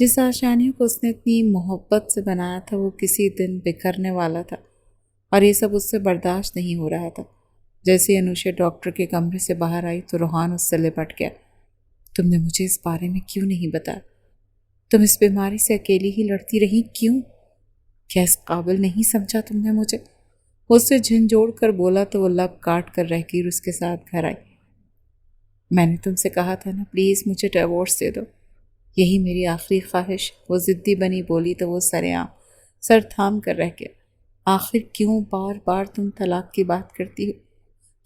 جس آشیانیوں کو اس نے اتنی محبت سے بنایا تھا وہ کسی دن بکھرنے والا تھا، اور یہ سب اس سے برداشت نہیں ہو رہا تھا۔ جیسے ہی انوشا ڈاکٹر کے کمرے سے باہر آئی تو روحان اس سے لپٹ گیا۔ تم نے مجھے اس بارے میں کیوں نہیں بتایا؟ تم اس بیماری سے اکیلی ہی لڑتی رہی کیوں؟ کیا اس قابل نہیں سمجھا تم نے مجھے؟ وہ اس سے جھنجھوڑ کر بولا تو وہ لب کاٹ کر رہ گئی اور اس کے ساتھ گھر آئی۔ میں نے تم سے کہا تھا نا، پلیز مجھے ڈیورس دے دو، یہی میری آخری خواہش۔ وہ ضدی بنی بولی تو وہ سرعام سر تھام کر رہ گیا۔ آخر کیوں بار بار تم طلاق کی بات کرتی ہو؟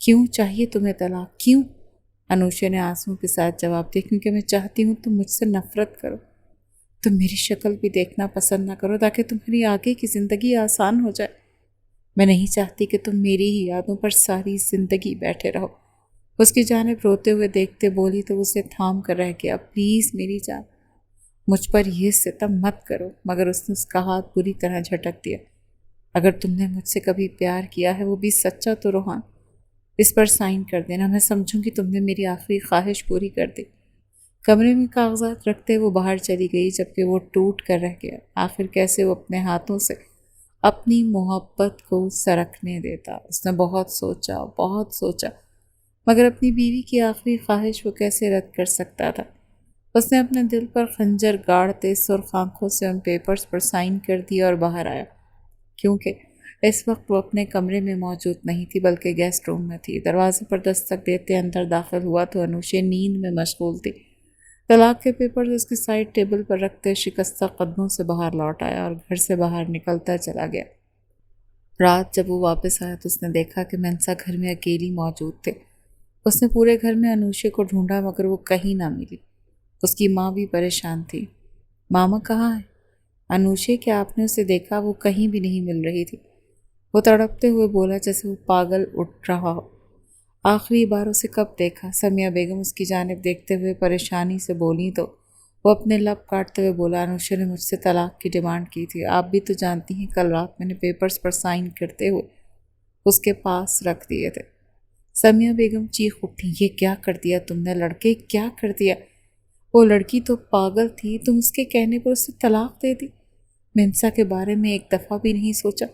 کیوں چاہیے تمہیں طلاق؟ کیوں؟ انوشا نے آنسوؤں کے ساتھ جواب دیا، کیونکہ میں چاہتی ہوں تم مجھ سے نفرت کرو، تم میری شکل بھی دیکھنا پسند نہ کرو تاکہ تمہاری آگے کی زندگی آسان ہو جائے۔ میں نہیں چاہتی کہ تم میری ہی یادوں پر ساری زندگی بیٹھے رہو۔ اس کی جانب روتے ہوئے دیکھتے بولی تو اسے تھام کر رہ گیا۔ پلیز میری جان، مجھ پر یہ ستم مت کرو۔ مگر اس نے اس کا ہاتھ بری طرح جھٹک دیا۔ اگر تم نے مجھ سے کبھی پیار کیا ہے، وہ بھی سچا، تو روحان اس پر سائن کر دینا، میں سمجھوں گی تم نے میری آخری خواہش پوری کر دی۔ کمرے میں کاغذات رکھتے وہ باہر چلی گئی، جبکہ وہ ٹوٹ کر رہ گیا۔ آخر کیسے وہ اپنے ہاتھوں سے اپنی محبت کو سرکنے دیتا؟ اس نے بہت سوچا، مگر اپنی بیوی کی آخری خواہش وہ کیسے رد کر سکتا تھا؟ اس نے اپنے دل پر خنجر گاڑتے سرخ آنکھوں سے ان پیپرز پر سائن کر دیا اور باہر آیا، کیونکہ اس وقت وہ اپنے کمرے میں موجود نہیں تھی بلکہ گیسٹ روم میں تھی۔ دروازے پر دستک دیتے اندر داخل ہوا تو انوشا نیند میں مشغول تھی۔ طلاق کے پیپرز اس کی سائڈ ٹیبل پر رکھتے شکستہ قدموں سے باہر لوٹ آیا اور گھر سے باہر نکلتا چلا گیا۔ رات جب وہ واپس آیا تو اس نے دیکھا کہ منسا گھر میں اکیلی موجود تھے۔ اس نے پورے گھر میں انوشا کو ڈھونڈا مگر وہ کہیں نہ ملی۔ اس کی ماں بھی پریشان تھی۔ ماما کہاں ہے؟ انوشا، کیا آپ نے اسے دیکھا؟ وہ کہیں بھی نہیں مل رہی تھی۔ وہ تڑپتے ہوئے بولا جیسے وہ پاگل اٹھ رہا ہو۔ آخری بار اسے کب دیکھا؟ سمیہ بیگم اس کی جانب دیکھتے ہوئے پریشانی سے بولی تو وہ اپنے لب کاٹتے ہوئے بولا، انوشا نے مجھ سے طلاق کی ڈیمانڈ کی تھی۔ آپ بھی تو جانتی ہیں کل رات میں نے پیپرز پر سائن کرتے ہوئے اس کے پاس رکھ دیے تھے۔ سمیہ بیگم چیخ اٹھی، یہ کیا کر دیا تم نے لڑکے، کیا کر دیا؟ وہ لڑکی تو پاگل تھی، تم اس کے کہنے پر اسے طلاق دے دی؟ منسا کے بارے میں ایک دفعہ بھی نہیں سوچا؟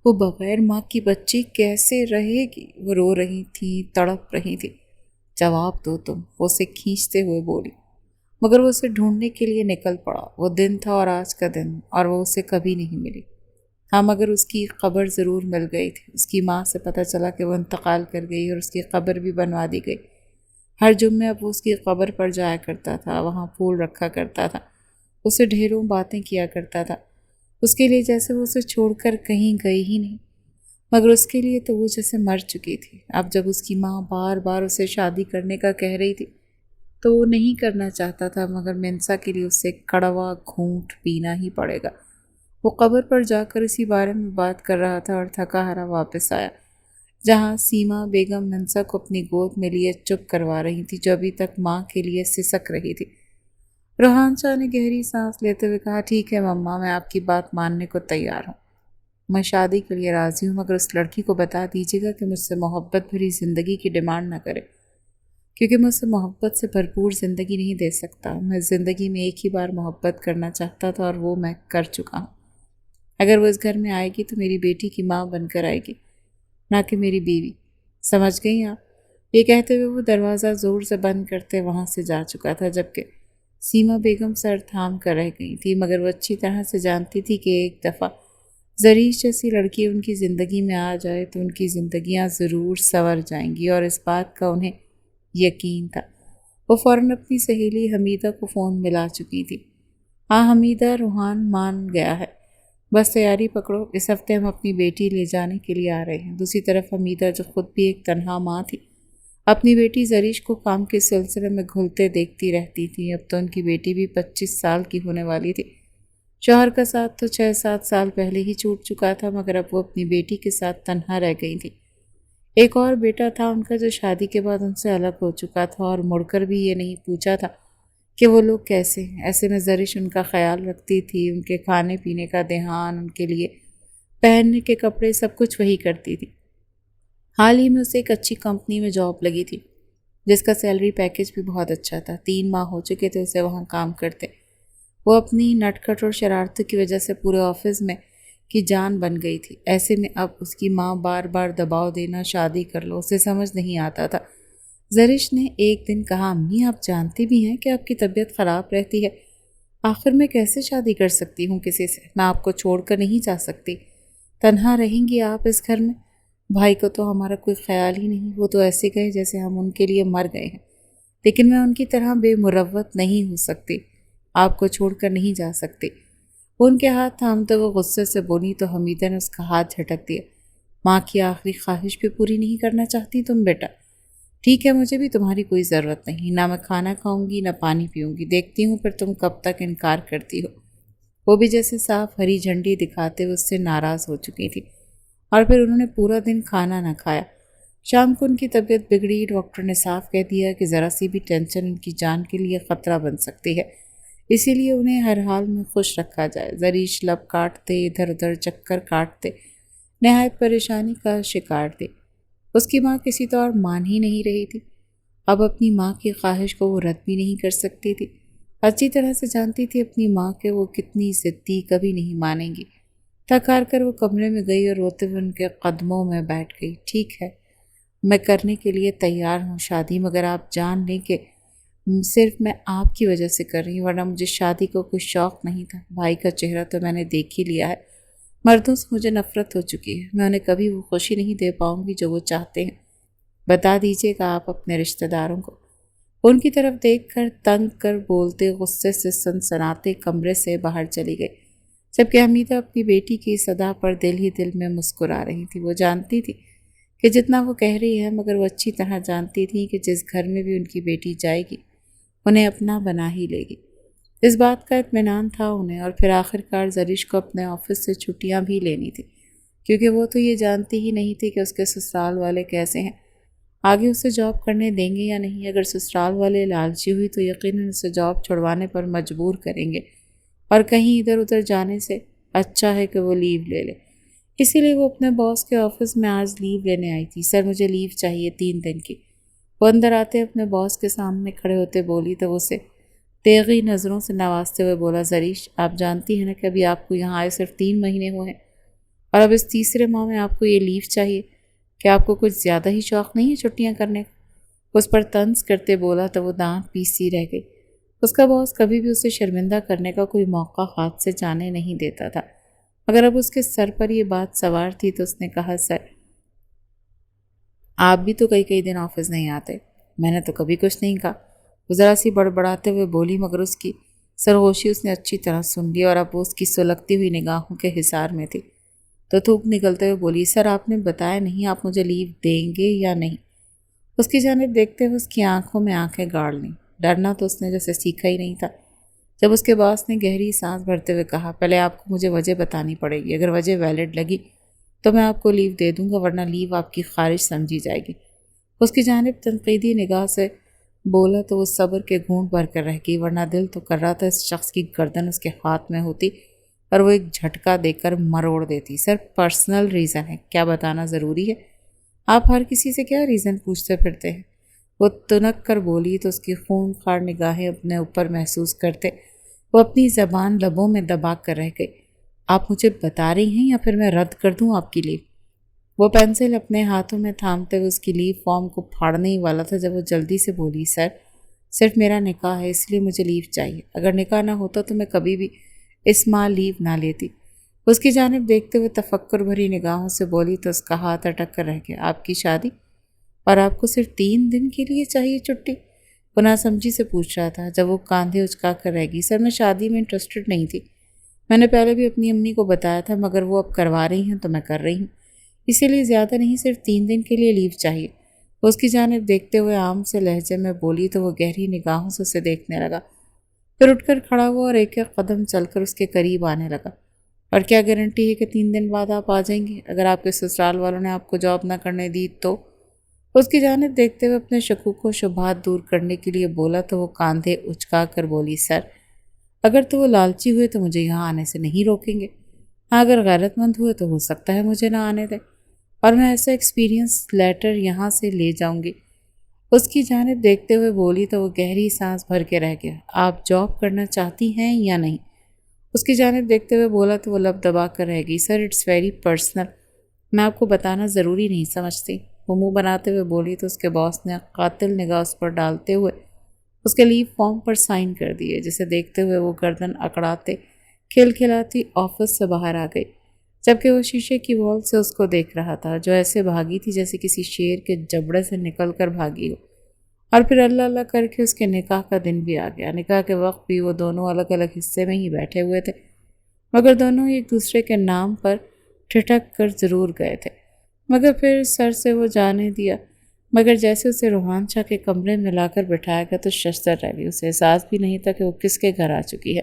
وہ بغیر ماں کی بچی کیسے رہے گی؟ وہ رو رہی تھی، تڑپ رہی تھی۔ جواب دو تم، وہ اسے کھینچتے ہوئے بولی۔ مگر وہ اسے ڈھونڈنے کے لیے نکل پڑا۔ وہ دن تھا اور آج کا دن، اور وہ اسے کبھی نہیں ملی۔ ہاں، مگر اس کی قبر ضرور مل گئی تھی۔ اس کی ماں سے پتہ چلا کہ وہ انتقال کر گئی اور اس کی قبر بھی بنوا دی گئی۔ ہر جمعے اب وہ اس کی قبر پر جایا کرتا تھا، وہاں پھول رکھا کرتا تھا، اسے ڈھیروں باتیں کیا کرتا تھا، اس کے لیے جیسے وہ اسے چھوڑ کر کہیں گئی ہی نہیں۔ مگر اس کے لیے تو وہ جیسے مر چکی تھی۔ اب جب اس کی ماں بار بار اسے شادی کرنے کا کہہ رہی تھی تو وہ نہیں کرنا چاہتا تھا، مگر منسا کے لیے اسے کڑوا گھونٹ پینا ہی پڑے گا۔ وہ قبر پر جا کر اسی بارے میں بات کر رہا تھا اور تھکا ہارا واپس آیا، جہاں سیما بیگم منسا کو اپنی گود میں لیے چپ کروا رہی تھی، جو ابھی تک ماں کے لیے سسک رہی تھی۔ روحان شاہ نے گہری سانس لیتے ہوئے کہا، ٹھیک ہے مما، میں آپ کی بات ماننے کو تیار ہوں، میں شادی کے لیے راضی ہوں، مگر اس لڑکی کو بتا دیجیے گا کہ مجھ سے محبت بھری زندگی کی ڈیمانڈ نہ کرے، کیونکہ میں اسے محبت سے بھرپور زندگی نہیں دے سکتا۔ میں زندگی میں ایک ہی بار محبت کرنا چاہتا تھا اور وہ میں کر چکا ہوں۔ اگر وہ اس گھر میں آئے گی تو میری بیٹی کی ماں بن کر آئے گی، نہ کہ میری بیوی، سمجھ گئی آپ؟ یہ کہتے ہوئے وہ دروازہ زور سے بند کرتے وہاں سے جا چکا تھا، جبکہ سیما بیگم سر تھام کر رہ گئی تھی، مگر وہ اچھی طرح سے جانتی تھی کہ ایک دفعہ زریش جیسی لڑکی ان کی زندگی میں آ جائے تو ان کی زندگیاں ضرور سنور جائیں گی، اور اس بات کا انہیں یقین تھا۔ وہ فوراً اپنی سہیلی حمیدہ کو فون ملا چکی تھی۔ ہاں حمیدہ، روحان مان گیا ہے، بس تیاری پکڑو، اس ہفتے ہم اپنی بیٹی لے جانے کے لیے آ رہے ہیں۔ دوسری طرف حمیدہ، جو خود بھی ایک تنہا ماں تھی، اپنی بیٹی زریش کو کام کے سلسلے میں گھلتے دیکھتی رہتی تھی۔ اب تو ان کی بیٹی بھی 25 سال کی ہونے والی تھی۔ شوہر کا ساتھ تو 6-7 سال پہلے ہی چھوٹ چکا تھا، مگر اب وہ اپنی بیٹی کے ساتھ تنہا رہ گئی تھی۔ ایک اور بیٹا تھا ان کا، جو شادی کے بعد ان سے الگ ہو چکا تھا اور مڑ کر بھی یہ نہیں پوچھا تھا کہ وہ لوگ کیسے ہیں۔ ایسے میں زریش ان کا خیال رکھتی تھی، ان کے کھانے پینے کا دھیان، ان کے لیے پہننے کے کپڑے، سب کچھ وہی کرتی تھی۔ حال ہی میں اسے ایک اچھی کمپنی میں جاب لگی تھی، جس کا سیلری پیکیج بھی بہت اچھا تھا۔ 3 ماہ ہو چکے تھے اسے وہاں کام کرتے۔ وہ اپنی نٹکھٹ اور شرارتوں کی وجہ سے پورے آفس میں کی جان بن گئی تھی۔ ایسے میں اب اس کی ماں بار بار دباؤ دینا شادی کر لو اسے سمجھ نہیں آتا تھا۔ زرش نے ایک دن کہا امی آپ جانتی بھی ہیں کہ آپ کی طبیعت خراب رہتی ہے، آخر میں کیسے شادی کر سکتی ہوں کسی سے؟ میں آپ کو چھوڑ کر نہیں جا سکتی، تنہا رہیں گی آپ اس گھر میں؟ بھائی کو تو ہمارا کوئی خیال ہی نہیں، وہ تو ایسے گئے جیسے ہم ان کے لیے مر گئے ہیں، لیکن میں ان کی طرح بے مروت نہیں ہو سکتی، آپ کو چھوڑ کر نہیں جا سکتی۔ وہ ان کے ہاتھ تھامتے وہ غصے سے بولی تو حمیدہ نے اس کا ہاتھ جھٹک دیا۔ ماں کی آخری خواہش بھی پوری نہیں کرنا چاہتی تم بیٹا؟ ٹھیک ہے، مجھے بھی تمہاری کوئی ضرورت نہیں، نہ میں کھانا کھاؤں گی نہ پانی پیوں گی، دیکھتی ہوں پھر تم کب تک انکار کرتی ہو۔ وہ بھی جیسے صاف ہری جھنڈی دکھاتے ہوئے اس سے ناراض ہو چکی تھی، اور پھر انہوں نے پورا دن کھانا نہ کھایا۔ شام کو ان کی طبیعت بگڑی، ڈاکٹر نے صاف کہہ دیا کہ ذرا سی بھی ٹینشن ان کی جان کے لیے خطرہ بن سکتی ہے، اسی لیے انہیں ہر حال میں خوش رکھا جائے۔ زریش لب کاٹتے ادھر ادھر چکر کاٹتے نہایت پریشانی کا شکار تھے۔ اس کی ماں کسی طور مان ہی نہیں رہی تھی، اب اپنی ماں کی خواہش کو وہ رد بھی نہیں کر سکتی تھی۔ اچھی طرح سے جانتی تھی اپنی ماں کہ وہ کتنی ضدی، کبھی نہیں مانیں گی۔ تھک ہار کر وہ کمرے میں گئی اور روتے ہوئے ان کے قدموں میں بیٹھ گئی۔ ٹھیک ہے، میں کرنے کے لیے تیار ہوں شادی، مگر آپ جان لیں کہ صرف میں آپ کی وجہ سے کر رہی ہوں، ورنہ مجھے شادی کو کوئی شوق نہیں تھا۔ بھائی کا چہرہ تو میں نے دیکھ ہی لیا ہے، مردوں سے مجھے نفرت ہو چکی ہے، میں انہیں کبھی وہ خوشی نہیں دے پاؤں گی جو وہ چاہتے ہیں۔ بتا دیجیے گا آپ اپنے رشتہ داروں کو۔ ان کی طرف دیکھ کر تنگ کر بولتے غصے سے سنسناتے کمرے سے باہر چلی گئی، جبکہ حمیدہ اپنی بیٹی کی صدا پر دل ہی دل میں مسکرا رہی تھی۔ وہ جانتی تھی کہ جتنا وہ کہہ رہی ہے، مگر وہ اچھی طرح جانتی تھی کہ جس گھر میں بھی ان کی بیٹی جائے گی انہیں اپنا بنا ہی لے گی۔ اس بات کا اطمینان تھا انہیں، اور پھر آخر کار زریش کو اپنے آفس سے چھٹیاں بھی لینی تھی، کیونکہ وہ تو یہ جانتی ہی نہیں تھی کہ اس کے سسرال والے کیسے ہیں، آگے اسے جاب کرنے دیں گے یا نہیں۔ اگر سسرال والے لالچی ہوئی تو یقیناً اسے جاب چھڑوانے پر مجبور کریں گے، اور کہیں ادھر ادھر جانے سے اچھا ہے کہ وہ لیو لے لے۔ اسی لیے وہ اپنے باس کے آفس میں آج لیو لینے آئی تھی۔ سر مجھے لیو چاہیے 3 دن کی۔ وہ اندر آتے اپنے باس کے سامنے کھڑے ہوتے بولی تو اسے تیغی نظروں سے نوازتے ہوئے بولا، زریش آپ جانتی ہیں نا کہ ابھی آپ کو یہاں آئے صرف 3 مہینے ہوئے ہیں، اور اب اس تیسرے ماہ میں آپ کو یہ لیو چاہیے، کہ آپ کو کچھ زیادہ ہی شوق نہیں ہے چھٹیاں کرنے کا؟ اس پر طنز کرتے بولا تو وہ دانت پیسی رہ گئی۔ اس کا باس کبھی بھی اسے شرمندہ کرنے کا کوئی موقع ہاتھ سے جانے نہیں دیتا تھا، مگر اب اس کے سر پر یہ بات سوار تھی تو اس نے کہا، سر آپ بھی تو کئی دن آفس نہیں آتے۔ میں نے تو کبھی کچھ نہیں کہا، وہ ذرا سی بڑبڑاتے ہوئے بولی، مگر اس کی سرگوشی اس نے اچھی طرح سن لی اور اب وہ اس کی سلگتی ہوئی نگاہوں کے حصار میں تھی، تو تھوک نکلتے ہوئے بولی، سر آپ نے بتایا نہیں آپ مجھے لیو دیں گے یا نہیں؟ اس کی جانب دیکھتے ہوئے اس کی آنکھوں میں آنکھیں گاڑ لیں۔ ڈرنا تو اس نے جیسے سیکھا ہی نہیں تھا۔ جب اس کے باس نے گہری سانس بھرتے ہوئے کہا، پہلے آپ کو مجھے وجہ بتانی پڑے گی، اگر وجہ ویلڈ لگی تو میں آپ کو لیو دے دوں گا، ورنہ لیو آپ کی خارج سمجھی جائے گی۔ اس کی جانب تنقیدی نگاہ سے بولا تو وہ صبر کے گھونٹ بھر کر رہ گئی، ورنہ دل تو کر رہا تھا اس شخص کی گردن اس کے ہاتھ میں ہوتی اور وہ ایک جھٹکا دے کر مروڑ دیتی۔ سر پرسنل ریزن ہے، کیا بتانا ضروری ہے؟ آپ ہر کسی سے کیا ریزن پوچھتے پھرتے ہیں؟ وہ تنک کر بولی تو اس کی خون خار نگاہیں اپنے اوپر محسوس کرتے وہ اپنی زبان لبوں میں دبا کر رہ گئی۔ آپ مجھے بتا رہی ہیں یا پھر میں رد کر دوں آپ کی لیو؟ وہ پینسل اپنے ہاتھوں میں تھامتے ہوئے اس کی لیو فارم کو پھاڑنے ہی والا تھا جب وہ جلدی سے بولی، سر صرف میرا نکاح ہے اس لیے مجھے لیو چاہیے، اگر نکاح نہ ہوتا تو میں کبھی بھی اس ماہ لیو نہ لیتی۔ اس کی جانب دیکھتے ہوئے تفکر بھری نگاہوں سے بولی تو اس کا ہاتھ اٹک کر رہ گیا، آپ کی شادی اور آپ کو صرف 3 دن کے لیے چاہیے چھٹی؟ وہ ناسمجھی سے پوچھ رہا تھا جب وہ کاندھے اچکا کر رہ گئی۔ سر میں شادی میں انٹرسٹڈ نہیں تھی، میں نے پہلے بھی اپنی امی کو بتایا تھا، مگر وہ اب کروا رہی ہیں تو میں کر رہی ہوں، اسی لیے زیادہ نہیں صرف 3 دن کے لیے لیو چاہیے۔ وہ اس کی جانب دیکھتے ہوئے عام سے لہجے میں بولی تو وہ گہری نگاہوں سے اسے دیکھنے لگا، پھر اٹھ کر کھڑا ہوا اور ایک ایک قدم چل کر اس کے قریب آنے لگا۔ اور کیا گارنٹی ہے کہ 3 دن بعد آپ آ جائیں گے؟ اگر آپ کے سسرال والوں نے آپ کو جاب نہ کرنے دی تو؟ اس کی جانب دیکھتے ہوئے اپنے شکوک و شبہات دور کرنے کے لیے بولا تو وہ کاندھے اچکا کر بولی، سر اگر تو وہ لالچی ہوئے تو مجھے یہاں آنے سے نہیں روکیں گے، ہاں اگر غیرت مند ہوئے تو ہو سکتا ہے مجھے نہ آنے دیں، اور میں ایسا ایکسپیرینس لیٹر یہاں سے لے جاؤں گی اس کی جانب دیکھتے ہوئے بولی تو وہ گہری سانس بھر کے رہ گیا۔ آپ جاب کرنا چاہتی ہیں یا نہیں؟ اس کی جانب دیکھتے ہوئے بولا تو وہ لب دبا کر رہ گئی۔ سر اٹس ویری پرسنل، میں آپ کو بتانا ضروری نہیں سمجھتی۔ وہ منہ بناتے ہوئے بولی تو اس کے باس نے قاتل نگاہ اس پر ڈالتے ہوئے اس کے لیو فارم پر سائن کر دیے، جسے دیکھتے ہوئے وہ گردن اکڑاتے کھلکھلاتی آفس سے باہر آ گئی، جبکہ وہ شیشے کی وال سے اس کو دیکھ رہا تھا جو ایسے بھاگی تھی جیسے کسی شیر کے جبڑے سے نکل کر بھاگی ہو۔ اور پھر اللہ اللہ کر کے اس کے نکاح کا دن بھی آ گیا۔ نکاح کے وقت بھی وہ دونوں الگ الگ حصے میں ہی بیٹھے ہوئے تھے، مگر دونوں ایک دوسرے کے نام پر ٹھٹک کر ضرور گئے تھے، مگر پھر سر سے وہ جانے دیا۔ مگر جیسے اسے روحان شاہ کے کمرے میں لا کر بٹھایا گیا تو ششدر رہ گئی۔ اسے احساس بھی نہیں تھا کہ وہ کس کے گھر آ چکی ہے۔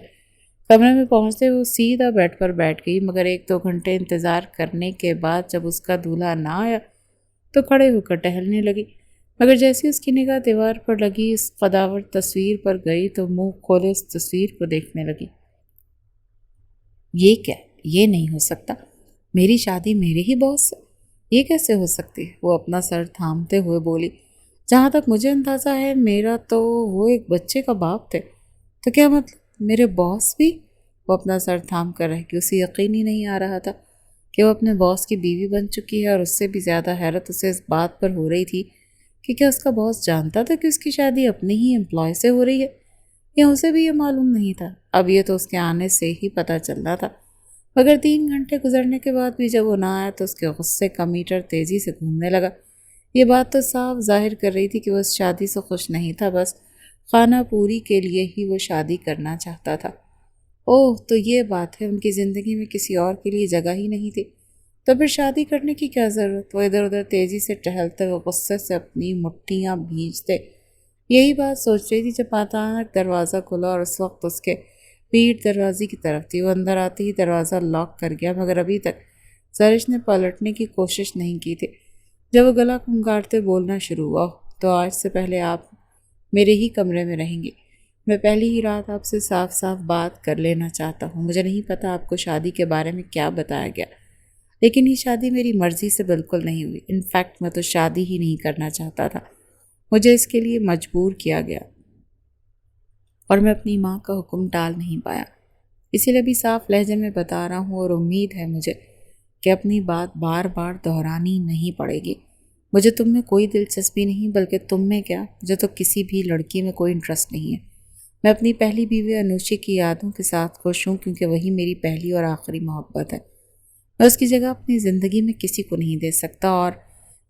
کمرے میں پہنچتے وہ سیدھا بیڈ پر بیٹھ گئی، مگر 1-2 گھنٹے انتظار کرنے کے بعد جب اس کا دولہا نہ آیا تو کھڑے ہو کر ٹہلنے لگی، مگر جیسے اس کی نگاہ دیوار پر لگی اس قداور تصویر پر گئی تو منہ کھولے اس تصویر کو دیکھنے لگی۔ یہ کیا؟ یہ نہیں ہو سکتا، میری شادی میرے ہی باس سے، یہ کیسے ہو سکتی؟ وہ اپنا سر تھامتے ہوئے بولی، جہاں تک مجھے اندازہ ہے میرا تو وہ ایک بچے کا باپ تھے، تو کیا مطلب میرے باس بھی؟ وہ اپنا سر تھام کر رہ گئی۔ اسے یقین ہی نہیں آ رہا تھا کہ وہ اپنے باس کی بیوی بن چکی ہے، اور اس سے بھی زیادہ حیرت اسے اس بات پر ہو رہی تھی کہ کیا اس کا باس جانتا تھا کہ اس کی شادی اپنے ہی امپلائی سے ہو رہی ہے، یا اسے بھی یہ معلوم نہیں تھا۔ اب یہ تو اس کے آنے سے ہی پتہ چلنا تھا، مگر 3 گھنٹے گزرنے کے بعد بھی جب وہ نہ آیا تو اس کے غصے کا میٹر تیزی سے گھومنے لگا۔ یہ بات تو صاف ظاہر کر رہی تھی کہ وہ اس شادی سے خوش نہیں تھا، بس خانہ پوری کے لیے ہی وہ شادی کرنا چاہتا تھا۔ اوہ تو یہ بات ہے، ان کی زندگی میں کسی اور کے لیے جگہ ہی نہیں تھی، تو پھر شادی کرنے کی کیا ضرورت؟ وہ ادھر ادھر تیزی سے ٹہلتے ہوئے غصے سے اپنی مٹھیاں بھینچتے یہی بات سوچ رہی تھی جب اچانک دروازہ کھلا، اور اس وقت اس کے پیٹھ دروازے کی طرف تھی۔ وہ اندر آتے ہی دروازہ لاک کر گیا، مگر ابھی تک زرش نے پلٹنے کی کوشش نہیں کی تھی۔ جب وہ گلا کھنگارتے بولنا شروع ہوا، تو آج سے پہلے آپ میرے ہی کمرے میں رہیں گے۔ میں پہلی ہی رات آپ سے صاف صاف بات کر لینا چاہتا ہوں۔ مجھے نہیں پتا آپ کو شادی کے بارے میں کیا بتایا گیا، لیکن یہ شادی میری مرضی سے بالکل نہیں ہوئی۔ انفیکٹ میں تو شادی ہی نہیں کرنا چاہتا تھا، مجھے اس کے لیے مجبور کیا گیا، اور میں اپنی ماں کا حکم ٹال نہیں پایا۔ اسی لیے بھی صاف لہجے میں بتا رہا ہوں، اور امید ہے مجھے کہ اپنی بات بار بار دہرانی نہیں پڑے گی۔ مجھے تم میں کوئی دلچسپی نہیں، بلکہ تم میں کیا، مجھے تو کسی بھی لڑکی میں کوئی انٹرسٹ نہیں ہے۔ میں اپنی پہلی بیوی انوشی کی یادوں کے ساتھ خوش ہوں، کیونکہ وہی میری پہلی اور آخری محبت ہے۔ میں اس کی جگہ اپنی زندگی میں کسی کو نہیں دے سکتا، اور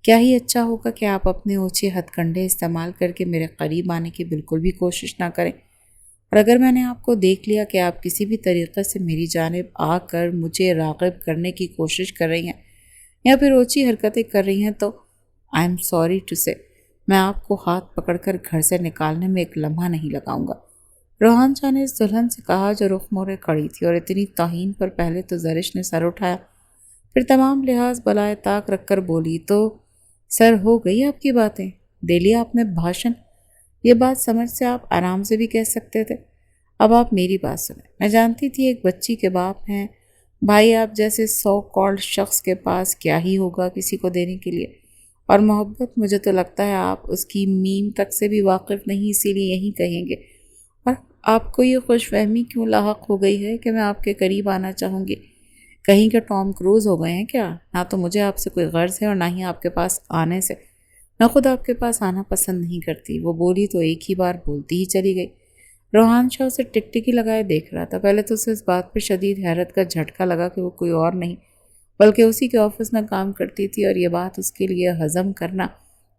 کیا ہی اچھا ہوگا کہ آپ اپنے اونچے ہتھ کنڈے استعمال کر کے میرے قریب آنے کی بالکل بھی کوشش نہ کریں، اور اگر میں نے آپ کو دیکھ لیا کہ آپ کسی بھی طریقے سے میری جانب آ کر مجھے راغب کرنے کی کوشش کر رہی ہیں یا پھر اونچی حرکتیں کر رہی ہیں، تو آئی ایم سوری ٹو سے میں آپ کو ہاتھ پکڑ کر گھر سے نکالنے میں ایک لمحہ نہیں لگاؤں گا۔ روحان شاہ نے اس دلہن سے کہا جو رخ موڑے کھڑی تھی، اور اتنی توہین پر پہلے تو زرش نے سر اٹھایا، پھر تمام لحاظ بالائے طاق رکھ کر بولی، تو سر ہو گئی آپ کی باتیں، دے لیا آپ نے بھاشن؟ یہ بات سمجھ سے آپ آرام سے بھی کہہ سکتے تھے۔ اب آپ میری بات سنیں، میں جانتی تھی ایک بچی کے باپ ہیں، بھائی آپ جیسے سو کالڈ شخص کے پاس کیا ہی ہوگا کسی کو دینے کے لیے، اور محبت مجھے تو لگتا ہے آپ اس کی میم تک سے بھی واقف نہیں، اسی لیے یہی کہیں گے۔ اور آپ کو یہ خوش فہمی کیوں لاحق ہو گئی ہے کہ میں آپ کے قریب آنا چاہوں گی؟ کہیں کہ ٹام کروز ہو گئے ہیں کیا؟ نہ تو مجھے آپ سے کوئی غرض ہے اور نہ ہی آپ کے پاس آنے سے، میں خود آپ کے پاس آنا پسند نہیں کرتی۔ وہ بولی تو ایک ہی بار بولتی ہی چلی گئی۔ روحان شاہ اسے ٹکٹکی لگائے دیکھ رہا تھا۔ پہلے تو اسے اس بات پر شدید حیرت کا جھٹکا لگا کہ وہ کوئی اور نہیں بلکہ اسی کے آفس میں کام کرتی تھی، اور یہ بات اس کے لیے ہضم کرنا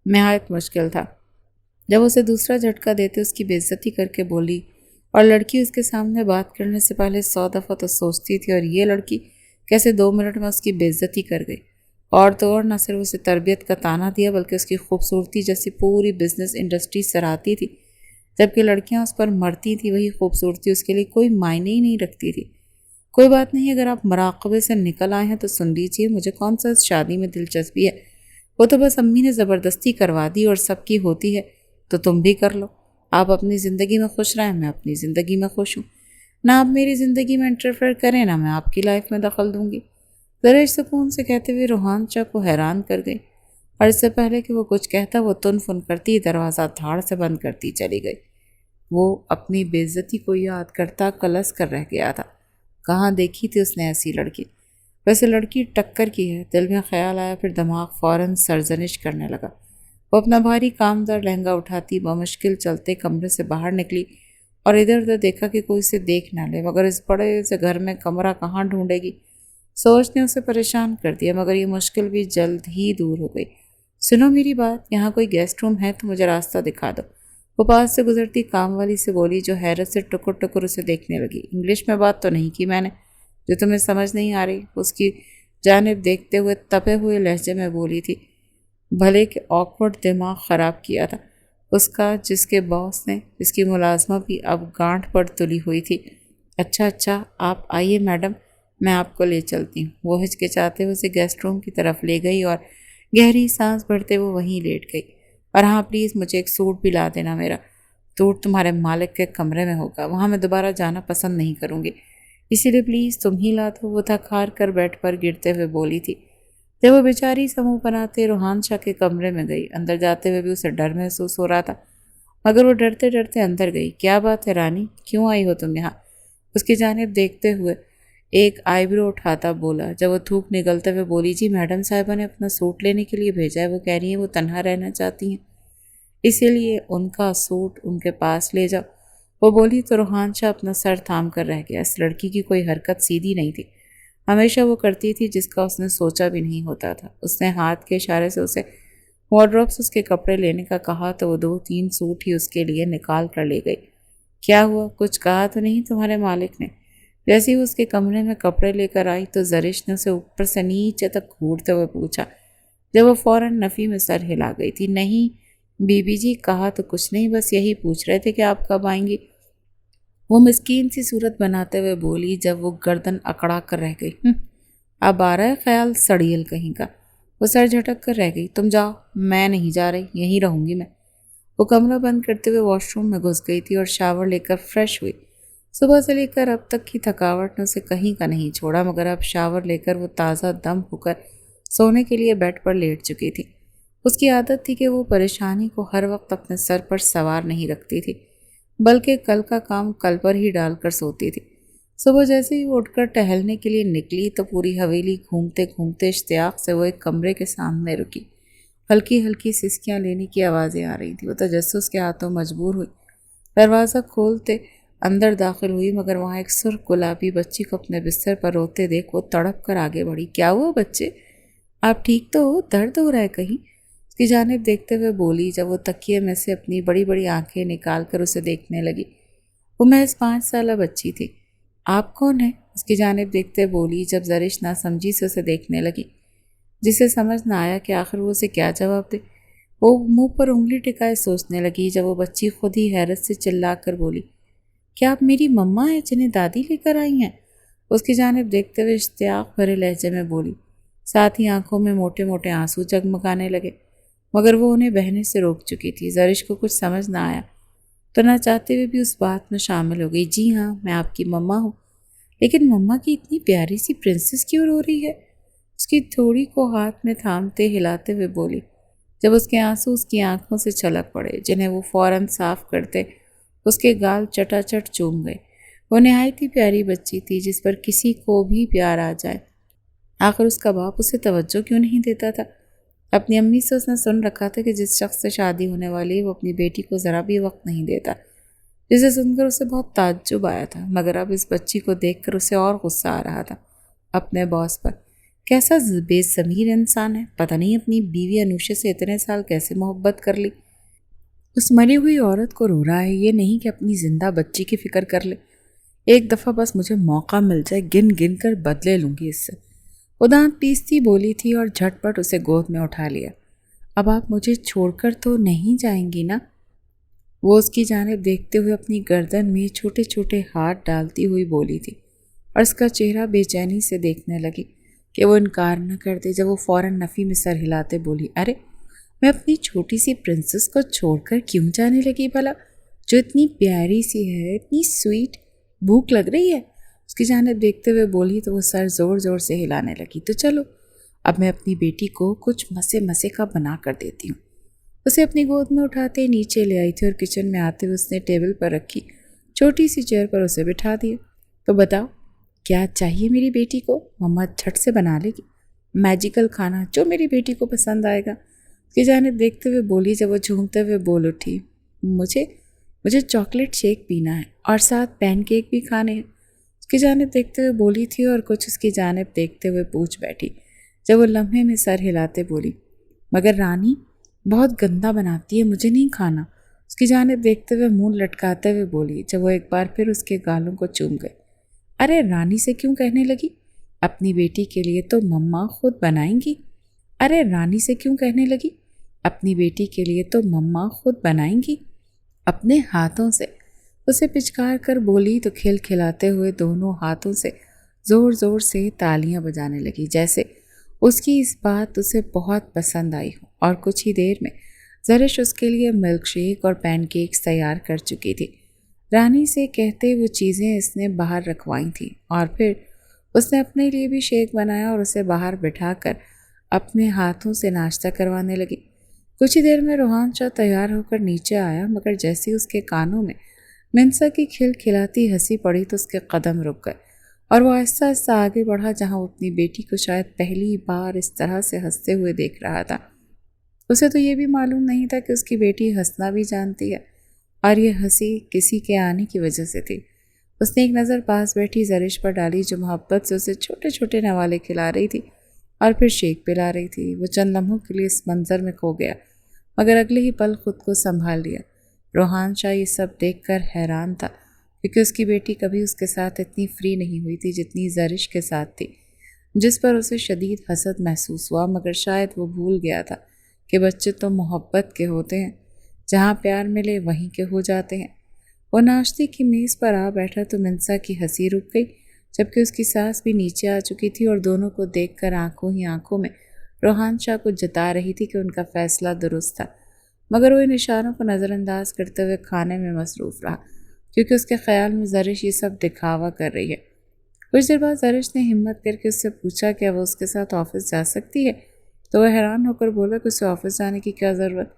نہایت مشکل تھا۔ جب اسے دوسرا جھٹکا دیتے اس کی بے عزتی کر کے بولی، اور لڑکی اس کے سامنے بات کرنے سے پہلے 100 دفعہ تو سوچتی تھی، اور یہ لڑکی کیسے 2 منٹ میں اس کی بے عزتی کر گئی، اور تو اور نہ صرف اسے تربیت کا تانا دیا بلکہ اس کی خوبصورتی جیسی پوری بزنس انڈسٹری سراہتی تھی۔ جبکہ لڑکیاں اس پر مرتی تھی، وہی خوبصورتی اس کے لیے کوئی معنی ہی نہیں رکھتی تھی۔ کوئی بات نہیں، اگر آپ مراقبے سے نکل آئے ہیں تو سن لیجیے، مجھے کون سا اس شادی میں دلچسپی ہے، وہ تو بس امی نے زبردستی کروا دی اور سب کی ہوتی ہے، تو تم بھی کر لو۔ آپ اپنی زندگی میں خوش رہیں، میں اپنی زندگی میں خوش ہوں، نہ آپ میری زندگی میں انٹرفیئر کریں، نہ میں آپ کی لائف میں دخل دوں گی۔ زرش سکون سے کہتے ہوئے روحان شاہ کو حیران کر گئی۔ اور اس سے پہلے کہ وہ کچھ کہتا وہ تن فن کرتی دروازہ دھاڑ سے بند کرتی چلی گئی۔ وہ اپنی بے عزتی کو یاد کرتا کلس کر رہ گیا تھا۔ کہاں دیکھی تھی اس نے ایسی لڑکی؟ ویسے لڑکی ٹکر کی ہے، دل میں خیال آیا، پھر دماغ فوراً سرزنش کرنے لگا۔ وہ اپنا بھاری کامدار لہنگا اٹھاتی بمشکل چلتے کمرے سے باہر نکلی اور ادھر ادھر دیکھا کہ کوئی اسے دیکھ نہ لے، مگر اس بڑے سے گھر میں کمرہ کہاں ڈھونڈے گی؟ سوچ نے اسے پریشان کر دیا، مگر یہ مشکل بھی جلد ہی دور ہو گئی۔ سنو میری بات، یہاں کوئی گیسٹ روم ہے تو مجھے راستہ دکھا دو، وہ پاس سے گزرتی کام والی سے بولی، جو حیرت سے ٹکر ٹکر اسے دیکھنے لگی۔ انگلش میں بات تو نہیں کی میں نے جو تمہیں سمجھ نہیں آ رہی؟ اس کی جانب دیکھتے ہوئے تپے ہوئے لہجے میں بولی تھی۔ بھلے کہ آکورڈ دماغ خراب کیا تھا اس کا، جس کے باس نے، جس کی ملازمہ بھی اب گانٹھ پر تلی ہوئی تھی۔ اچھا آپ آئیے میڈم، میں آپ کو لے چلتی ہوں۔ وہ ہچکچاتے ہوئے اسے گیسٹ روم کی طرف لے گئی اور گہری سانس بھرتے وہ وہیں لیٹ گئی۔ اور ہاں پلیز مجھے ایک سوٹ بھی لا دینا، میرا سوٹ تمہارے مالک کے کمرے میں ہوگا، وہاں میں دوبارہ جانا پسند نہیں کروں گی، اسی لیے پلیز تم ہی لا دو۔ وہ تھک ہار کر بیڈ پر گرتے ہوئے بولی تھی۔ جب وہ بیچاری سمو بناتے روحان شاہ کے کمرے میں گئی، اندر جاتے ہوئے بھی اسے ڈر محسوس ہو رہا تھا، مگر وہ ڈرتے ڈرتے اندر گئی۔ کیا بات ہے رانی، کیوں آئی ہو تم یہاں؟ اس کی جانب دیکھتے ہوئے ایک آئی برو اٹھاتا بولا۔ جب وہ تھوک نگلتے ہوئے بولی، جی میڈم صاحبہ نے اپنا سوٹ لینے کے لیے بھیجا ہے، وہ کہہ رہی ہیں وہ تنہا رہنا چاہتی ہیں، اسی لیے ان کا سوٹ ان کے پاس لے جاؤ۔ وہ بولی تو روحان شاہ اپنا سر تھام کر رہ گیا۔ اس لڑکی کی کوئی حرکت سیدھی نہیں تھی، ہمیشہ وہ کرتی تھی جس کا اس نے سوچا بھی نہیں ہوتا تھا۔ اس نے ہاتھ کے اشارے سے اسے وارڈروب سے اس کے کپڑے لینے کا کہا تو وہ 2-3 سوٹ ہی اس کے لیے نکال کر لے گئی۔ کیا ہوا، کچھ کہا تو نہیں تمہارے مالک نے؟ جیسے ہی اس کے کمرے میں کپڑے لے کر آئی تو زرش نے اسے اوپر سے نیچے تک گھورتے ہوئے پوچھا، جب وہ فوراً نفی میں سر ہلا گئی تھی۔ نہیں بی بی جی، کہا تو کچھ نہیں، بس یہی پوچھ رہے تھے کہ آپ کب آئیں گی، وہ مسکین سی صورت بناتے ہوئے بولی، جب وہ گردن اکڑا کر رہ گئی۔ اب آ رہا ہے خیال سڑیل کہیں کا؟ وہ سر جھٹک کر رہ گئی۔ تم جاؤ، میں نہیں جا رہی، یہیں رہوں گی میں۔ وہ کمرہ بند کرتے ہوئے واش روم میں گھس گئی تھی اور شاور لے کر فریش ہوئی۔ صبح سے لے کر اب تک کی تھکاوٹ نے اسے کہیں کا نہیں چھوڑا، مگر اب شاور لے کر وہ تازہ دم ہو کر سونے کے لیے بیڈ پر لیٹ چکی تھی۔ اس کی عادت تھی کہ وہ پریشانی کو ہر وقت اپنے سر پر سوار نہیں رکھتی تھی، بلکہ کل کا کام کل پر ہی ڈال کر سوتی تھی۔ صبح جیسے ہی وہ اٹھ کر ٹہلنے کے لیے نکلی تو پوری حویلی گھومتے گھومتے اشتیاق سے وہ ایک کمرے کے سامنے رکی۔ ہلکی ہلکی سسکیاں لینے کی آوازیں آ رہی تھیں۔ وہ تجسس کے ہاتھوں مجبور ہوئی، دروازہ کھولتے اندر داخل ہوئی، مگر وہاں ایک سرخ گلابی بچی کو اپنے بستر پر روتے دیکھ وہ تڑپ کر آگے بڑھی۔ کیا ہوا بچے، آپ ٹھیک تو ہو؟ درد ہو رہا ہے کہیں؟ اس کی جانب دیکھتے ہوئے بولی، جب وہ تکیے میں سے اپنی بڑی بڑی آنکھیں نکال کر اسے دیکھنے لگی۔ وہ محض 5 سالہ بچی تھی۔ آپ کون ہیں؟ اس کی جانب دیکھتے بولی، جب زرش ناسمجھی سے اسے دیکھنے لگی، جسے سمجھ نہ آیا کہ آخر وہ اسے کیا جواب دے۔ وہ منہ پر انگلی ٹکائے سوچنے لگی، جب وہ بچی خود ہی حیرت سے چلا کر بولی، کیا آپ میری مما ہیں جنہیں دادی لے کر آئی ہیں؟ اس کی جانب دیکھتے ہوئے اشتیاق بھرے لہجے میں بولی، ساتھ ہی آنکھوں میں موٹے موٹے آنسو جگمگانے لگے، مگر وہ انہیں بہنے سے روک چکی تھی۔ زرش کو کچھ سمجھ نہ آیا تو نہ چاہتے ہوئے بھی اس بات میں شامل ہو گئی۔ جی ہاں، میں آپ کی مما ہوں، لیکن مما کی اتنی پیاری سی پرنسس کیوں رو رہی ہے؟ اس کی تھوڑی کو ہاتھ میں تھامتے ہلاتے ہوئے بولی، جب اس کے آنسو اس کی آنکھوں سے چھلک پڑے، جنہیں وہ فوراً صاف کرتے اس کے گال چٹا چٹ چوم گئے۔ وہ نہایت ہی پیاری بچی تھی، جس پر کسی کو بھی پیار آ جائے۔ آخر اس کا باپ اسے توجہ کیوں نہیں دیتا تھا؟ اپنی امی سے اس نے سن رکھا تھا کہ جس شخص سے شادی ہونے والی وہ اپنی بیٹی کو ذرا بھی وقت نہیں دیتا، جسے سن کر اسے بہت تعجب آیا تھا، مگر اب اس بچی کو دیکھ کر اسے اور غصہ آ رہا تھا اپنے باس پر۔ کیسا بے ضمیر انسان ہے، پتہ نہیں اپنی بیوی انوشے سے اتنے سال کیسے محبت کر لی۔ اس مری ہوئی عورت کو رو رہا ہے، یہ نہیں کہ اپنی زندہ بچی کی فکر کر لے۔ ایک دفعہ بس مجھے موقع مل جائے، گن گن کر بدلے لوں گی اس سے۔ وہ دانت پیستی بولی تھی اور جھٹ پٹ اسے گود میں اٹھا لیا۔ اب آپ مجھے چھوڑ کر تو نہیں جائیں گی نا؟ وہ اس کی جانب دیکھتے ہوئے اپنی گردن میں چھوٹے چھوٹے ہاتھ ڈالتی ہوئی بولی تھی، اور اس کا چہرہ بے چینی سے دیکھنے لگی کہ وہ انکار نہ کر دے۔ جب وہ فوراً نفی میں سر ہلاتے بولی، ارے میں اپنی چھوٹی سی پرنسس کو چھوڑ کر کیوں جانے لگی بھلا، جو اتنی پیاری سی ہے، اتنی سویٹ؟ بھوک لگ رہی ہے؟ اس کی جانب دیکھتے ہوئے بولی تو وہ سر زور زور سے ہلانے لگی۔ تو چلو اب میں اپنی بیٹی کو کچھ مزے مزے کا بنا کر دیتی ہوں۔ اسے اپنی گود میں اٹھاتے نیچے لے آئی تھی اور کچن میں آتے ہوئے اس نے ٹیبل پر رکھی چھوٹی سی چیئر پر اسے بٹھا دیا۔ تو بتاؤ کیا چاہیے میری بیٹی کو؟ مما جھٹ سے بنا لے گی میجیکل کھانا جو میری بیٹی کو پسند آئے گا، اس کی جانب دیکھتے ہوئے بولی جب وہ جھومتے ہوئے بول اٹھی، مجھے چاکلیٹ شیک پینا ہے اور ساتھ پین کیک بھی کھانے ہیں۔ اس کی جانب دیکھتے ہوئے بولی تھی اور کچھ اس کی جانب دیکھتے ہوئے پوچھ بیٹھی جب وہ لمحے میں سر ہلاتے بولی، مگر رانی بہت گندا بناتی ہے، مجھے نہیں کھانا۔ اس کی جانب دیکھتے ہوئے منہ لٹکاتے ہوئے بولی جب وہ ایک بار پھر اس کے گالوں کو چوم گئے، ارے رانی سے کیوں کہنے لگی؟ اپنی بیٹی کے لیے تو مما خود بنائیں گی۔ ارے رانی سے کیوں کہنے لگی؟ اپنی بیٹی کے لیے تو مما خود بنائیں گی اپنے ہاتھوں سے، اسے پچکار کر بولی تو کھلکھلاتے ہوئے دونوں ہاتھوں سے زور زور سے تالیاں بجانے لگی جیسے اس کی اس بات اسے بہت پسند آئی ہو، اور کچھ ہی دیر میں زرش اس کے لیے ملک شیک اور پین کیکس تیار کر چکی تھی۔ رانی سے کہتے وہ چیزیں اس نے باہر رکھوائی تھیں اور پھر اس نے اپنے لیے بھی شیک بنایا اور اسے باہر بٹھا کر اپنے ہاتھوں سے ناشتہ کروانے لگی۔ کچھ ہی دیر میں روحان شاہ تیار ہو کر نیچے آیا، مگر جیسے اس کے کانوں میں منسا کی کھلکھلاتی ہنسی پڑی تو اس کے قدم رک گئے اور وہ آہستہ آہستہ آگے بڑھا جہاں وہ اپنی بیٹی کو شاید پہلی بار اس طرح سے ہنستے ہوئے دیکھ رہا تھا۔ اسے تو یہ بھی معلوم نہیں تھا کہ اس کی بیٹی ہنسنا بھی جانتی ہے اور یہ ہنسی کسی کے آنے کی وجہ سے تھی۔ اس نے ایک نظر پاس بیٹھی زرش پر ڈالی جو محبت سے اسے چھوٹے چھوٹے نوالے کھلا رہی تھی اور پھر شیک پلا رہی تھی۔ وہ چند لمحوں کے لیے اس منظر میں کھو گیا، مگر اگلے ہی پل خود کو سنبھال لیا۔ روحان شاہ یہ سب دیکھ کر حیران تھا کیونکہ اس کی بیٹی کبھی اس کے ساتھ اتنی فری نہیں ہوئی تھی جتنی زرش کے ساتھ تھی، جس پر اسے شدید حسد محسوس ہوا، مگر شاید وہ بھول گیا تھا کہ بچے تو محبت کے ہوتے ہیں، جہاں پیار ملے وہیں کے ہو جاتے ہیں۔ وہ ناشتے کی میز پر آ بیٹھا تو منسا کی ہنسی رک گئی، جبکہ اس کی ساس بھی نیچے آ چکی تھی اور دونوں کو دیکھ کر آنکھوں ہی آنکھوں میں روحان شاہ کو جتا رہی تھی کہ ان کا فیصلہ درست تھا، مگر وہ ان اشاروں کو نظر انداز کرتے ہوئے کھانے میں مصروف رہا کیونکہ اس کے خیال میں زرش یہ سب دکھاوا کر رہی ہے۔ کچھ دیر بعد زرش نے ہمت کر کے اس سے پوچھا کہ وہ اس کے ساتھ آفس جا سکتی ہے، تو وہ حیران ہو کر بولا کہ اسے آفس جانے کی کیا ضرورت۔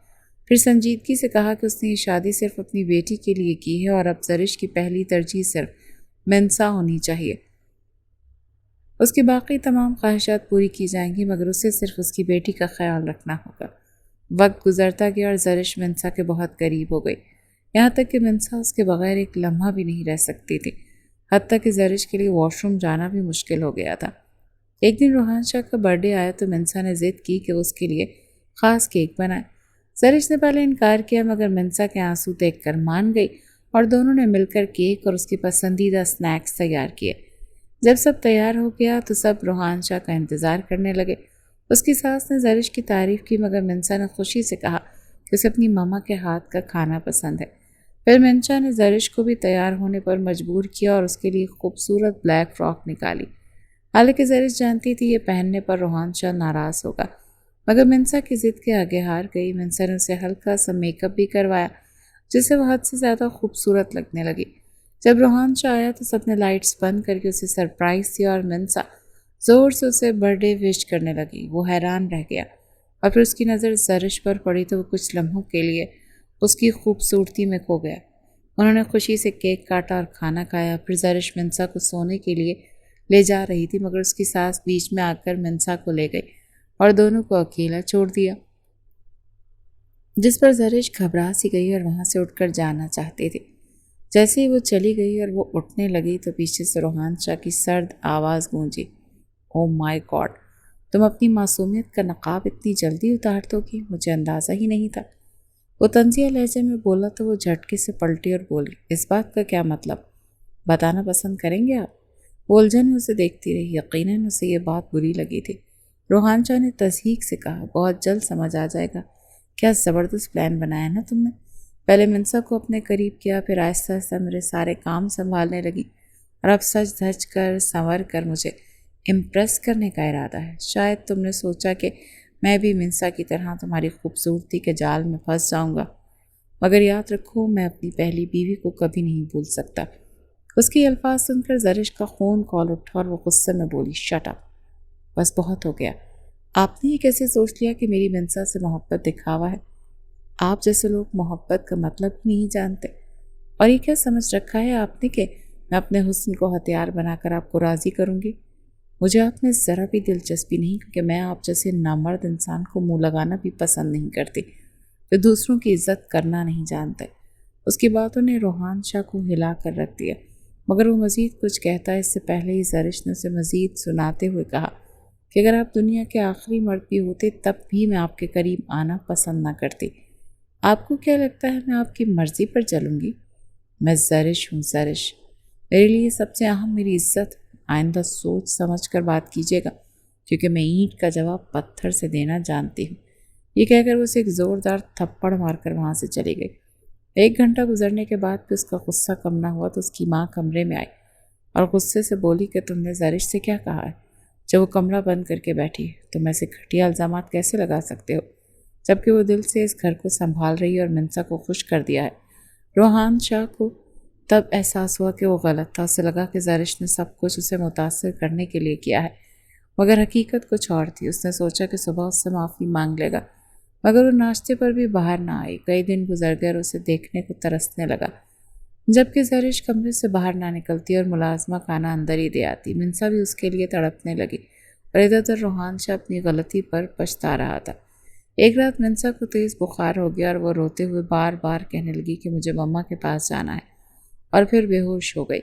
پھر سنجیدگی سے کہا کہ اس نے یہ شادی صرف اپنی بیٹی کے لیے کی ہے اور اب زرش کی پہلی ترجیح صرف منسا ہونی چاہیے، اس کی باقی تمام خواہشات پوری کی جائیں گی، مگر اسے صرف اس کی بیٹی کا خیال رکھنا ہوگا۔ وقت گزرتا گیا اور زرش منسا کے بہت قریب ہو گئی، یہاں تک کہ منسا اس کے بغیر ایک لمحہ بھی نہیں رہ سکتی تھی، حتیٰ کہ زرش کے لیے واش روم جانا بھی مشکل ہو گیا تھا۔ ایک دن روحان شاہ کا برتھ ڈے آیا تو منسا نے ضد کی کہ وہ اس کے لیے خاص کیک بنائے۔ زرش نے پہلے انکار کیا، مگر منسا کے آنسو دیکھ کر مان گئی اور دونوں نے مل کر کیک اور اس کی پسندیدہ سنیکس تیار کیے۔ جب سب تیار ہو گیا تو سب روحان شاہ کا انتظار کرنے لگے۔ اس کی ساس نے زرش کی تعریف کی، مگر منسا نے خوشی سے کہا کہ اسے اپنی ماما کے ہاتھ کا کھانا پسند ہے۔ پھر منسا نے زرش کو بھی تیار ہونے پر مجبور کیا اور اس کے لیے خوبصورت بلیک فراک نکالی۔ حالانکہ زرش جانتی تھی یہ پہننے پر روحان شاہ ناراض ہوگا، مگر منسا کی ضد کے آگے ہار گئی۔ منسا نے اسے ہلکا سا میک اپ بھی کروایا جس سے وہ حد سے زیادہ خوبصورت لگنے لگی۔ جب روحان شاہ آیا تو سب نے لائٹس بند کر کے اسے سرپرائز دیا اور منسا زور سے اسے برتھ ڈے وش کرنے لگی۔ وہ حیران رہ گیا اور پھر اس کی نظر زرش پر پڑی تو وہ کچھ لمحوں کے لیے اس کی خوبصورتی میں کھو گیا۔ انہوں نے خوشی سے کیک کاٹا اور کھانا کھایا۔ پھر زرش منسا کو سونے کے لیے لے جا رہی تھی، مگر اس کی ساس بیچ میں آ کر منسا کو لے گئی اور دونوں کو اکیلا چھوڑ دیا، جس پر زرش گھبرا سی گئی اور وہاں سے اٹھ کر جانا چاہتی تھی۔ جیسے ہی وہ چلی گئی اور وہ اٹھنے لگی تو پیچھے سے روحان شاہ کی سرد آواز گونجی، او مائی گاڈ، تم اپنی معصومیت کا نقاب اتنی جلدی اتار دو گی، مجھے اندازہ ہی نہیں تھا۔ وہ طنزیہ لہجے میں بولا تو وہ جھٹکے سے پلٹی اور بولی، اس بات کا کیا مطلب؟ بتانا پسند کریں گے آپ؟ وہ الجھن میں اسے دیکھتی رہی، یقیناً اسے یہ بات بری لگی تھی۔ روحان شاہ نے تضحیک سے کہا، بہت جلد سمجھ آ جائے گا، کیا زبردست پلان بنایا نا تم نے۔ پہلے منسا کو اپنے قریب کیا، پھر آہستہ آہستہ میرے سارے کام سنبھالنے لگی اور اب سج دھج کر سنور کر مجھے امپریس کرنے کا ارادہ ہے۔ شاید تم نے سوچا کہ میں بھی منسا کی طرح تمہاری خوبصورتی کے جال میں پھنس جاؤں گا، مگر یاد رکھو میں اپنی پہلی بیوی کو کبھی نہیں بھول سکتا۔ اس کی الفاظ سن کر زرش کا خون کھول اٹھا اور وہ غصے میں بولی، شٹ اپ، بس بہت ہو گیا، آپ نے یہ کیسے سوچ لیا کہ میری منسا سے محبت دکھاوا ہے؟ آپ جیسے لوگ محبت کا مطلب ہی نہیں جانتے، اور یہ کیا سمجھ رکھا ہے آپ نے کہ میں اپنے حسن کو ہتھیار بنا کر آپ کو راضی کروں گی؟ مجھے آپ میں ذرا بھی دلچسپی نہیں، کیونکہ میں آپ جیسے نامرد انسان کو منہ لگانا بھی پسند نہیں کرتی، جو دوسروں کی عزت کرنا نہیں جانتے۔ اس کی باتوں نے روحان شاہ کو ہلا کر رکھ دیا، مگر وہ مزید کچھ کہتا ہے اس سے پہلے ہی زرش نے اسے مزید سناتے ہوئے کہا کہ اگر آپ دنیا کے آخری مرد بھی ہوتے تب بھی میں آپ کے قریب آنا پسند نہ کرتی۔ آپ کو کیا لگتا ہے میں آپ کی مرضی پر چلوں گی؟ میں زرش ہوں، زرش۔ میرے لیے سب سے اہم میری عزت۔ آئندہ سوچ سمجھ کر بات کیجیے گا، کیونکہ میں اینٹ کا جواب پتھر سے دینا جانتی ہوں۔ یہ کہہ کر وہ اسے ایک زوردار تھپڑ مار کر وہاں سے چلی گئی۔ 1 گھنٹہ گزرنے کے بعد بھی اس کا غصہ کم نہ ہوا تو اس کی ماں کمرے میں آئی اور غصے سے بولی کہ تم نے زرش سے کیا کہا ہے؟ جب وہ کمرہ بند کر کے بیٹھی ہے تو میں سے گھٹیا الزامات کیسے لگا سکتے ہو، جبکہ وہ دل سے اس گھر کو سنبھال رہی ہے اور منسا کو خوش کر دیا ہے۔ روحان شاہ کو تب احساس ہوا کہ وہ غلط تھا۔ اسے لگا کہ زرش نے سب کچھ اسے متاثر کرنے کے لیے کیا ہے، مگر حقیقت کچھ اور تھی۔ اس نے سوچا کہ صبح اس سے معافی مانگ لے گا، مگر وہ ناشتے پر بھی باہر نہ آئی۔ کئی دن گزر گئے اور اسے دیکھنے کو ترسنے لگا، جبکہ زرش کمرے سے باہر نہ نکلتی اور ملازمہ کھانا اندر ہی دے آتی۔ منسا بھی اس کے لیے تڑپنے لگی اور ادھر ادھر روحان شاہ اپنی غلطی پر پچھتا رہا تھا۔ ایک رات منسا کو تیز بخار ہو گیا اور وہ روتے ہوئے بار بار کہنے لگی کہ مجھے مما کے پاس جانا ہے، اور پھر بے ہوش ہو گئی۔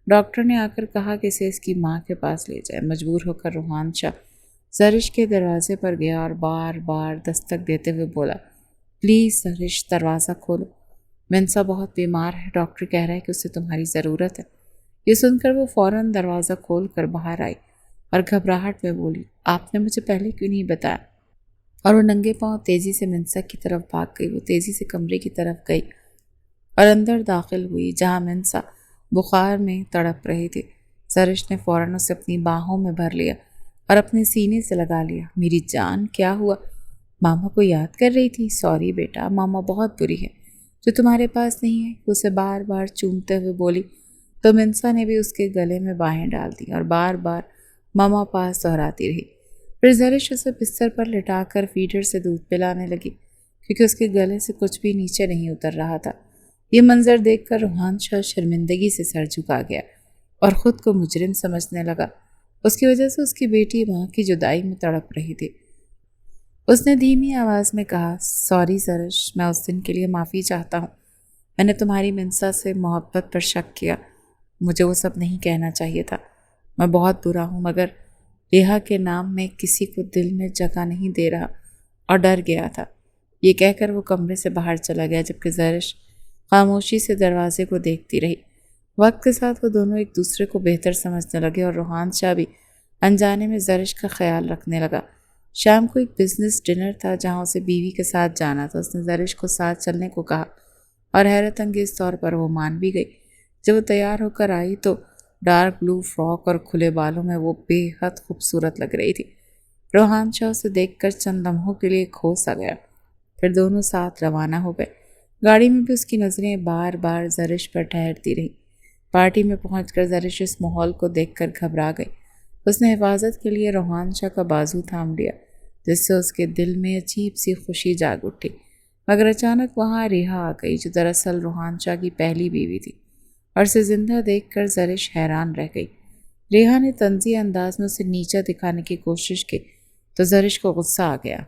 ڈاکٹر نے آ کر کہا کہ اسے اس کی ماں کے پاس لے جائے۔ مجبور ہو کر روحان شاہ زرش کے دروازے پر گیا اور بار بار دستک دیتے ہوئے بولا، پلیز زرش، دروازہ کھولو، منسا بہت بیمار ہے، ڈاکٹر کہہ رہا ہے کہ اسے تمہاری ضرورت ہے۔ یہ سن کر وہ فوراً دروازہ کھول کر باہر آئی اور گھبراہٹ میں بولی، آپ نے مجھے پہلے کیوں نہیں بتایا؟ اور وہ ننگے پاؤں تیزی سے منسا کی طرف بھاگ گئی۔ وہ تیزی سے کمرے کی طرف گئی اور اندر داخل ہوئی، جہاں منسا بخار میں تڑپ رہی تھی۔ زرش نے فوراً اسے اپنی باہوں میں بھر لیا اور اپنے سینے سے لگا لیا۔ میری جان، کیا ہوا؟ ماما کو یاد کر رہی تھی؟ سوری بیٹا، ماما بہت بری ہے جو تمہارے پاس نہیں ہے، اسے بار بار چومتے ہوئے بولی تو منسا نے بھی اس کے گلے میں باہیں ڈال دی اور بار بار ماما پاس دہراتی رہی۔ پھر زرش اسے بستر پر لٹا کر فیڈر سے دودھ پلانے لگی، کیونکہ اس کے گلے سے کچھ بھی نیچے نہیں اتر رہا تھا۔ یہ منظر دیکھ کر روحان شاہ شرمندگی سے سر جھکا گیا اور خود کو مجرم سمجھنے لگا۔ اس کی وجہ سے اس کی بیٹی ماں کی جدائی میں تڑپ رہی تھی۔ اس نے دھیمی آواز میں کہا، سوری زرش، میں اس دن کے لیے معافی چاہتا ہوں۔ میں نے تمہاری منسا سے محبت پر شک کیا، مجھے وہ سب نہیں کہنا چاہیے تھا۔ میں بہت برا ہوں، مگر ریحا کے نام میں کسی کو دل میں جگہ نہیں دے رہا اور ڈر گیا تھا۔ یہ کہہ کر وہ کمرے سے باہر چلا گیا، جبکہ زرش خاموشی سے دروازے کو دیکھتی رہی۔ وقت کے ساتھ وہ دونوں ایک دوسرے کو بہتر سمجھنے لگے اور روحان شاہ بھی انجانے میں زرش کا خیال رکھنے لگا۔ شام کو ایک بزنس ڈنر تھا جہاں اسے بیوی کے ساتھ جانا تھا۔ اس نے زرش کو ساتھ چلنے کو کہا اور حیرت انگیز طور پر وہ مان بھی گئی۔ جب وہ تیار ہو کر آئی تو ڈارک بلو فراک اور کھلے بالوں میں وہ بے حد خوبصورت لگ رہی تھی۔ روحان شاہ اسے دیکھ کر چند لمحوں کے لیے کھو سا گیا، پھر دونوں ساتھ روانہ ہو گئے۔ گاڑی میں بھی اس کی نظریں بار بار زرش پر ٹھہرتی رہیں۔ پارٹی میں پہنچ کر زرش اس ماحول کو دیکھ کر گھبرا گئی۔ اس نے حفاظت کے لیے روحان شاہ کا بازو تھام لیا، جس سے اس کے دل میں عجیب سی خوشی جاگ اٹھی۔ مگر اچانک وہاں ریحا آ گئی، جو دراصل روحان شاہ کی پہلی بیوی تھی، اور اسے زندہ دیکھ کر زرش حیران رہ گئی۔ ریحا نے طنزی انداز میں اسے نیچا دکھانے کی کوشش کی تو زرش کو غصہ آ گیا۔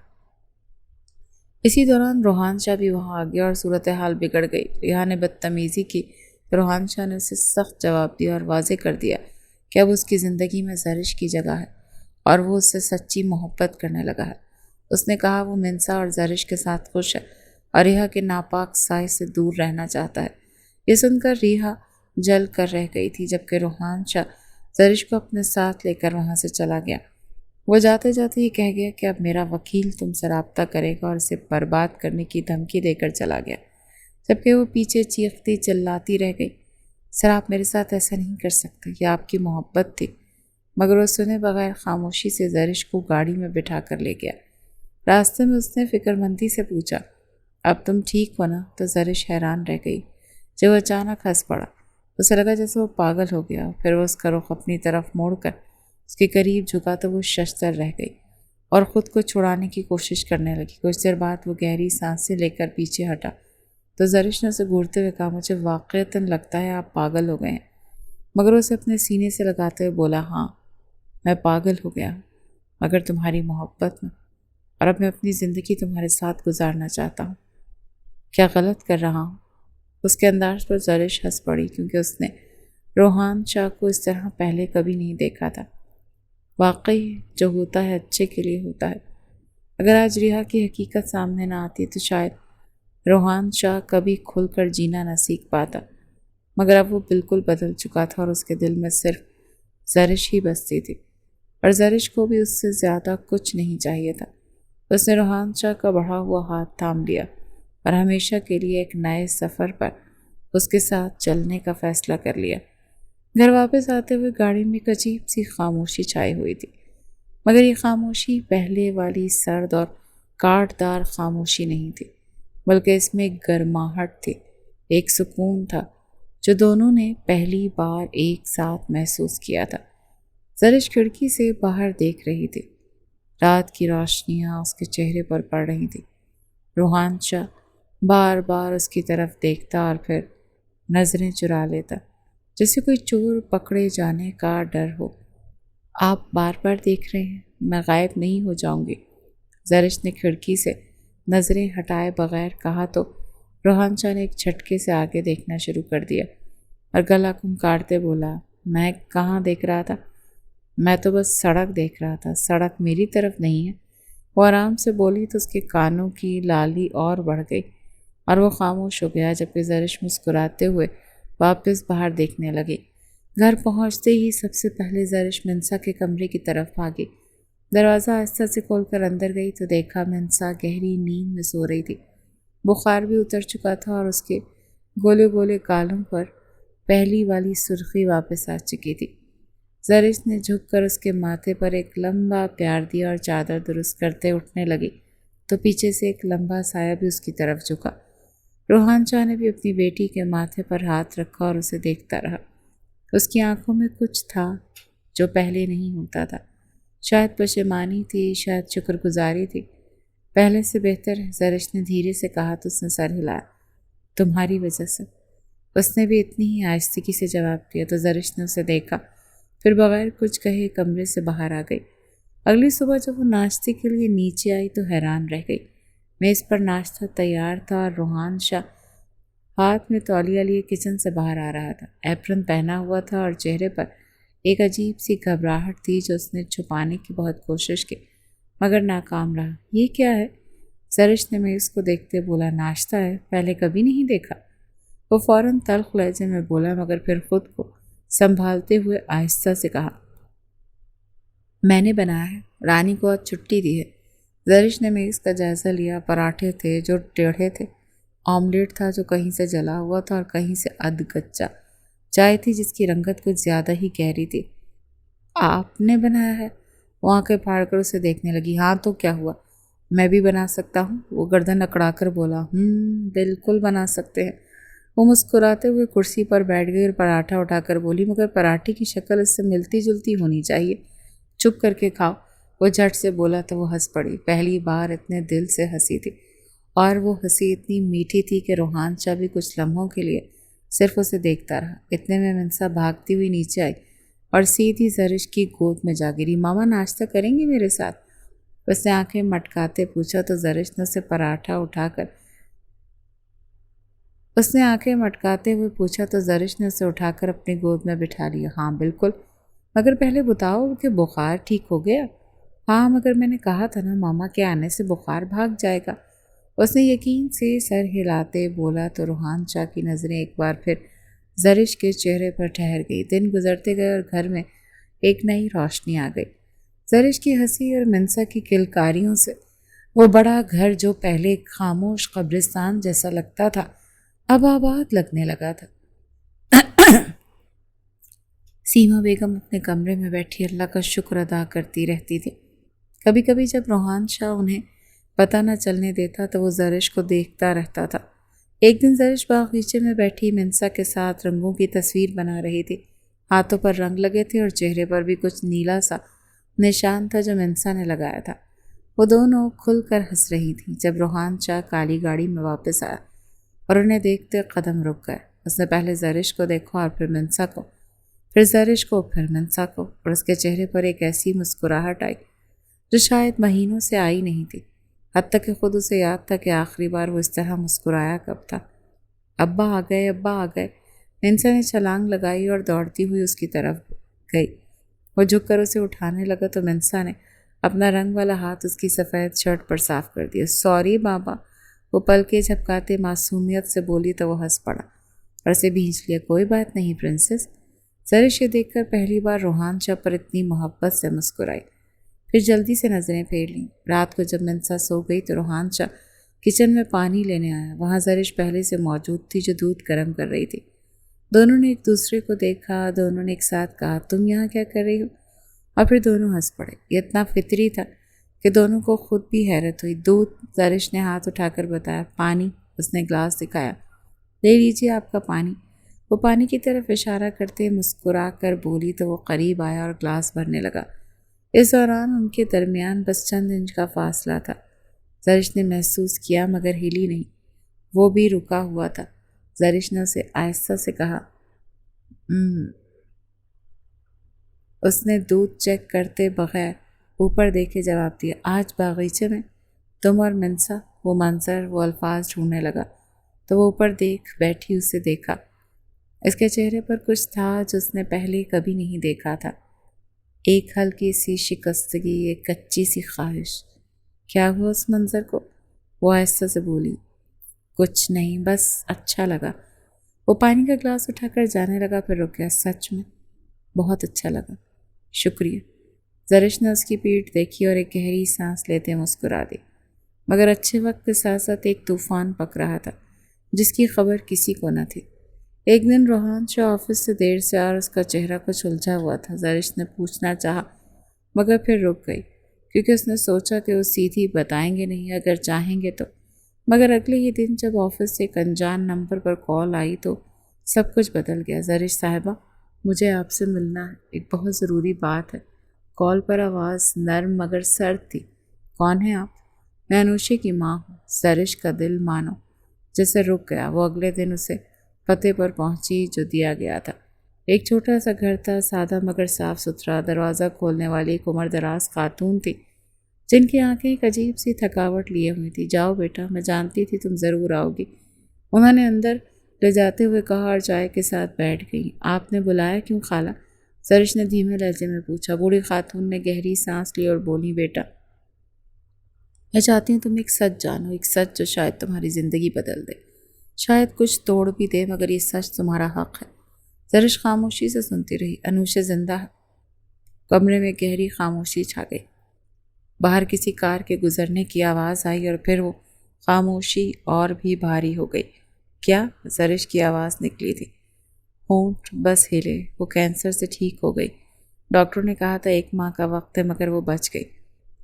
اسی دوران روحان شاہ بھی وہاں آ گیا اور صورتحال بگڑ گئی۔ ریحا نے بدتمیزی کی، روحان شاہ نے اسے سخت جواب دیا اور واضح کر دیا کہ اب اس کی زندگی میں زرش کی جگہ ہے اور وہ اس سے سچی محبت کرنے لگا ہے۔ اس نے کہا وہ منسا اور زرش کے ساتھ خوش ہے اور ریحا کے ناپاک سائے سے دور رہنا چاہتا ہے۔ یہ سن کر ریحا جل کر رہ گئی تھی، جبکہ روحان شاہ زرش کو اپنے ساتھ لے کر وہاں سے چلا گیا۔ وہ جاتے جاتے یہ کہہ گیا کہ اب میرا وکیل تم سے رابطہ کرے گا، اور اسے برباد کرنے کی دھمکی دے کر چلا گیا، جبکہ وہ پیچھے چیختی چلاتی رہ گئی، سر آپ میرے ساتھ ایسا نہیں کر سکتے، یہ آپ کی محبت تھی۔ مگر وہ سنے بغیر خاموشی سے زرش کو گاڑی میں بٹھا کر لے گیا۔ راستے میں اس نے فکر مندی سے پوچھا، اب تم ٹھیک ہو نا؟ تو زرش حیران رہ گئی، جب وہ اچانک ہنس پڑا۔ اسے لگا جیسے وہ پاگل ہو گیا۔ پھر وہ اس کا رخ اپنی طرف موڑ کر اس کے قریب جھکا تو وہ ششدر رہ گئی اور خود کو چھڑانے کی کوشش کرنے لگی۔ کچھ دیر بعد وہ گہری سانسیں لے کر پیچھے ہٹا تو زرش نے اسے گھورتے ہوئے کہا، مجھے واقعتاً لگتا ہے آپ پاگل ہو گئے ہیں۔ مگر اسے اپنے سینے سے لگاتے ہوئے بولا، ہاں میں پاگل ہو گیا ہوں، مگر تمہاری محبت میں، اور اب میں اپنی زندگی تمہارے ساتھ گزارنا چاہتا ہوں۔ کیا غلط کر رہا ہوں؟ اس کے انداز پر زرش ہنس پڑی، کیونکہ اس نے روحان شاہ کو اس طرح پہلے کبھی نہیں دیکھا تھا۔ واقعی جو ہوتا ہے اچھے کے لیے ہوتا ہے۔ اگر آج ریحا کی حقیقت سامنے نہ آتی تو شاید روحان شاہ کبھی کھل کر جینا نہ سیکھ پاتا، مگر اب وہ بالکل بدل چکا تھا اور اس کے دل میں صرف زرش ہی بستی تھی، اور زرش کو بھی اس سے زیادہ کچھ نہیں چاہیے تھا۔ اس نے روحان شاہ کا بڑھا ہوا ہاتھ تھام لیا اور ہمیشہ کے لیے ایک نئے سفر پر اس کے ساتھ چلنے کا فیصلہ کر لیا۔ گھر واپس آتے ہوئے گاڑی میں ایک عجیب سی خاموشی چھائی ہوئی تھی، مگر یہ خاموشی پہلے والی سرد اور کاٹ دار خاموشی نہیں تھی، بلکہ اس میں ایک گرماہٹ تھی، ایک سکون تھا جو دونوں نے پہلی بار ایک ساتھ محسوس کیا تھا۔ زرش کھڑکی سے باہر دیکھ رہی تھی، رات کی روشنیاں اس کے چہرے پر پڑ رہی تھی۔ روحان شاہ بار بار اس کی طرف دیکھتا اور پھر نظریں چرا لیتا، جیسے کوئی چور پکڑے جانے کا ڈر ہو۔ آپ بار بار دیکھ رہے ہیں، میں غائب نہیں ہو جاؤں گی، زرش نے کھڑکی سے نظریں ہٹائے بغیر کہا تو روحان شاہ نے ایک جھٹکے سے آگے دیکھنا شروع کر دیا اور گلا کھنکارتے بولا، میں کہاں دیکھ رہا تھا؟ میں تو بس سڑک دیکھ رہا تھا، سڑک میری طرف نہیں ہے۔ وہ آرام سے بولی تو اس کے کانوں کی لالی اور بڑھ گئی اور وہ خاموش ہو گیا، جبکہ زرش مسکراتے ہوئے واپس باہر دیکھنے لگی۔ گھر پہنچتے ہی سب سے پہلے زرش منسا کے کمرے کی طرف بھاگی۔ دروازہ آہستہ سے کھول کر اندر گئی تو دیکھا منسا گہری نیند میں سو رہی تھی۔ بخار بھی اتر چکا تھا اور اس کے گولے گولے گالوں پر پہلی والی سرخی واپس آ چکی تھی۔ زرش نے جھک کر اس کے ماتھے پر ایک لمبا پیار دیا اور چادر درست کرتے اٹھنے لگی تو پیچھے سے ایک لمبا سایہ بھی اس کی طرف جھکا۔ روحان شاہ نے بھی اپنی بیٹی کے ماتھے پر ہاتھ رکھا اور اسے دیکھتا رہا۔ اس کی آنکھوں میں کچھ تھا جو پہلے نہیں ہوتا تھا، شاید پشیمانی تھی، شاید شکر گزاری تھی۔ پہلے سے بہتر ہے، زرش نے دھیرے سے کہا تو اس نے سر ہلایا۔ تمہاری وجہ سے، اس نے بھی اتنی ہی آہستگی سے جواب دیا تو زرش نے اسے دیکھا، پھر بغیر کچھ کہے کمرے سے باہر آ گئی۔ اگلی صبح جب وہ ناشتے کے لیے نیچے آئی تو حیران رہ گئی۔ میز پر ناشتہ تیار تھا اور روحان شاہ ہاتھ میں تولیہ لیے کچن سے باہر آ رہا تھا۔ ایپرن پہنا ہوا تھا اور چہرے پر ایک عجیب سی گھبراہٹ تھی جو اس نے چھپانے کی بہت کوشش کی، مگر ناکام رہا۔ یہ کیا ہے؟ زرش نے میز کو دیکھتے بولا، ناشتہ ہے، پہلے کبھی نہیں دیکھا۔ وہ فوراً تلخ لہجے میں بولا، مگر پھر خود کو سنبھالتے ہوئے آہستہ سے کہا، میں نے بنایا ہے، رانی کو آج چھٹی دی ہے۔ زرش نے میز کا جائزہ لیا۔ پراٹھے تھے جو ٹیڑھے تھے، آملیٹ تھا جو کہیں سے جلا ہوا تھا اور کہیں سے ادھ کچا، چائے تھی جس کی رنگت کچھ زیادہ ہی گہری تھی۔ آپ نے بنایا ہے؟ وہ آنکھیں پھاڑ کر اسے دیکھنے لگی۔ ہاں تو کیا ہوا، میں بھی بنا سکتا ہوں، وہ گردن اکڑا کر بولا۔ بالکل بنا سکتے ہیں۔ وہ مسکراتے ہوئے کرسی پر بیٹھ گئی اور پراٹھا اٹھا کر بولی، مگر پراٹھے کی شکل اس سے ملتی جلتی ہونی چاہیے، چپ کر کے کھاؤ۔ وہ جھٹ سے بولا تو وہ ہنس پڑی، پہلی بار اتنے دل سے ہنسی تھی، اور وہ ہنسی اتنی میٹھی تھی کہ روحان شاہ بھی کچھ لمحوں کے لیے صرف اسے دیکھتا رہا۔ اتنے میں منسا بھاگتی ہوئی نیچے آئی اور سیدھی زرش کی گود میں جا گری۔ ماما ناشتہ کریں گی میرے ساتھ؟ اس نے آنکھیں مٹکاتے پوچھا تو زرش نے اسے پراٹھا اٹھا کر اپنی گود میں بٹھا لیا۔ ہاں بالکل، مگر پہلے بتاؤ کہ بخار ٹھیک ہو گیا؟ ہاں، مگر میں نے کہا تھا نا ماما کے آنے سے بخار بھاگ جائے گا، اس نے یقین سے سر ہلاتے بولا تو روحان شاہ کی نظریں ایک بار پھر زرش کے چہرے پر ٹھہر گئی۔ دن گزرتے گئے اور گھر میں ایک نئی روشنی آ گئی۔ زرش کی ہنسی اور منسا کی کلکاریوں سے وہ بڑا گھر جو پہلے خاموش قبرستان جیسا لگتا تھا اب آباد لگنے لگا تھا۔ سیما بیگم اپنے کمرے میں بیٹھی اللہ کا شکر ادا کرتی رہتی تھی۔ کبھی کبھی جب روحان شاہ انہیں پتہ نہ چلنے دیتا تو وہ زرش کو دیکھتا رہتا تھا۔ ایک دن زرش باغیچے میں بیٹھی منسا کے ساتھ رنگوں کی تصویر بنا رہی تھی۔ ہاتھوں پر رنگ لگے تھے اور چہرے پر بھی کچھ نیلا سا نشان تھا جو منسا نے لگایا تھا۔ وہ دونوں کھل کر ہنس رہی تھیں جب روحان شاہ کالی گاڑی میں واپس آیا اور انہیں دیکھتے قدم رک گئے۔ اس نے پہلے زرش کو دیکھا اور پھر منسا کو، پھر زرش کو، پھر منسا کو، اور اس کے چہرے پر ایک ایسی مسکراہٹ آئی جو شاید مہینوں سے آئی نہیں تھی، حتیٰ کہ خود اسے یاد تھا کہ آخری بار وہ اس طرح مسکرایا کب تھا۔ ابا آ گئے، ابا آ گئے، منسا نے چھلانگ لگائی اور دوڑتی ہوئی اس کی طرف گئی۔ وہ جھک کر اسے اٹھانے لگا تو منسا نے اپنا رنگ والا ہاتھ اس کی سفید شرٹ پر صاف کر دیا۔ سوری بابا، وہ پلکیں جھپکاتے معصومیت سے بولی تو وہ ہنس پڑا اور اسے بھینچ لیا۔ کوئی بات نہیں پرنسس۔ زرش یہ دیکھ کر پہلی بار روحان شاہ پر اتنی محبت سے مسکرائی، پھر جلدی سے نظریں پھیر لیں۔ رات کو جب منسا سو گئی تو روحان شاہ کچن میں پانی لینے آیا۔ وہاں زرش پہلے سے موجود تھی جو دودھ گرم کر رہی تھی۔ دونوں نے ایک دوسرے کو دیکھا، دونوں نے ایک ساتھ کہا تم یہاں کیا کر رہی ہو؟ اور پھر دونوں ہنس پڑے۔ یہ اتنا فطری تھا کہ دونوں کو خود بھی حیرت ہوئی۔ دودھ، زرش نے ہاتھ اٹھا کر بتایا۔ پانی، اس نے گلاس دکھایا۔ لے لیجیے آپ کا پانی۔ وہ پانی کی طرف اشارہ کرتے مسکرا کر بولی تو وہ قریب آیا اور گلاس بھرنے لگا۔ اس دوران ان کے درمیان بس چند انچ کا فاصلہ تھا۔ زرش نے محسوس کیا مگر ہلی نہیں، وہ بھی رکا ہوا تھا۔ زرش نے اسے آہستہ سے کہا اس نے دودھ چیک کرتے بغیر اوپر دیکھے جواب دیا۔ آج باغیچے میں تم اور منسا، وہ منظر، وہ الفاظ ڈھونڈنے لگا تو وہ اوپر دیکھ بیٹھی اسے دیکھا۔ اس کے چہرے پر کچھ تھا جو اس نے پہلے کبھی نہیں دیکھا تھا، ایک ہلکی سی شکستگی، ایک کچی سی خواہش۔ کیا ہوا اس منظر کو؟ وہ آہستہ سے بولی۔ کچھ نہیں، بس اچھا لگا۔ وہ پانی کا گلاس اٹھا کر جانے لگا، پھر رک گیا۔ سچ میں بہت اچھا لگا، شکریہ۔ زرش نے اس کی پیٹھ دیکھی اور ایک گہری سانس لیتے مسکرا دی، مگر اچھے وقت کے ساتھ ساتھ ایک طوفان پک رہا تھا جس کی خبر کسی کو نہ تھی۔ ایک دن روحان شاہ آفس سے دیر سے اور اس کا چہرہ کچھ الجھا ہوا تھا۔ زرش نے پوچھنا چاہا مگر پھر رک گئی، کیونکہ اس نے سوچا کہ وہ سیدھی بتائیں گے نہیں اگر چاہیں گے تو۔ مگر اگلے ہی دن جب آفس سے ایک انجان نمبر پر کال آئی تو سب کچھ بدل گیا۔ زرش صاحبہ، مجھے آپ سے ملنا ہے، ایک بہت ضروری بات ہے۔ کال پر آواز نرم مگر سرد تھی۔ کون ہیں آپ؟ میں انوشے کی ماں ہوں۔ زرش کا دل مانو جیسے رک گیا۔ وہ اگلے دن اسے پتے پر پہنچی جو دیا گیا تھا۔ ایک چھوٹا سا گھر تھا، سادہ مگر صاف ستھرا۔ دروازہ کھولنے والی ایک عمر دراز خاتون تھی جن کی آنکھیں ایک عجیب سی تھکاوٹ لیے ہوئی تھی۔ جاؤ بیٹا، میں جانتی تھی تم ضرور آؤ گی، انہوں نے اندر لے جاتے ہوئے کہا اور چائے کے ساتھ بیٹھ گئی۔ آپ نے بلایا کیوں خالہ؟ زرش نے دھیمے لہجے میں پوچھا۔ بوڑھی خاتون نے گہری سانس لی اور بولی، بیٹا میں چاہتی ہوں تم ایک سچ جانو، ایک سچ جو شاید تمہاری زندگی بدل دے، شاید کچھ توڑ بھی دے، مگر یہ سچ تمہارا حق ہے۔ زرش خاموشی سے سنتی رہی۔ انوشے زندہ ہے۔ کمرے میں گہری خاموشی چھا گئی۔ باہر کسی کار کے گزرنے کی آواز آئی اور پھر وہ خاموشی اور بھی بھاری ہو گئی۔ کیا؟ زرش کی آواز نکلی تھی۔ ہونٹ بس ہلے۔ وہ کینسر سے ٹھیک ہو گئی، ڈاکٹر نے کہا تھا 1 ماہ کا وقت ہے، مگر وہ بچ گئی،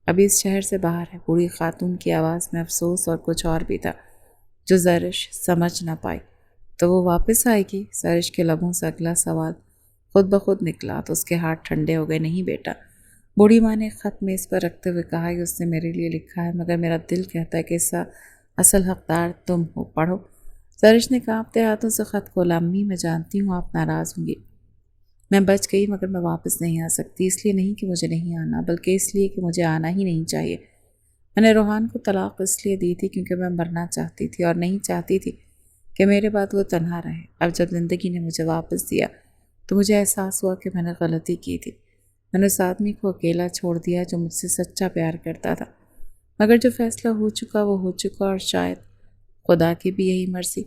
ابھی اس شہر سے باہر ہے۔ بوڑھی خاتون کی آواز میں افسوس اور کچھ اور بھی تھا جو زرش سمجھ نہ پائی۔ تو وہ واپس آئے گی؟ زرش کے لبوں سے اگلا سوال خود بخود نکلا تو اس کے ہاتھ ٹھنڈے ہو گئے۔ نہیں بیٹا، بوڑھی ماں نے خط میز پر رکھتے ہوئے کہا کہ اس نے میرے لیے لکھا ہے، مگر میرا دل کہتا ہے کہ اس کا اصل حقدار تم ہو، پڑھو۔ زرش نے کانپتے ہاتھوں سے خط کھولا۔ امی، میں جانتی ہوں آپ ناراض ہوں گی، میں بچ گئی مگر میں واپس نہیں آ سکتی، اس لیے نہیں کہ مجھے نہیں آنا، بلکہ اس لیے کہ مجھے آنا ہی نہیں چاہیے۔ میں نے روحان کو طلاق اس لیے دی تھی کیونکہ میں مرنا چاہتی تھی اور نہیں چاہتی تھی کہ میرے بعد وہ تنہا رہے۔ اب جب زندگی نے مجھے واپس دیا تو مجھے احساس ہوا کہ میں نے غلطی کی تھی۔ میں نے اس آدمی کو اکیلا چھوڑ دیا جو مجھ سے سچا پیار کرتا تھا، مگر جو فیصلہ ہو چکا وہ ہو چکا، اور شاید خدا کی بھی یہی مرضی۔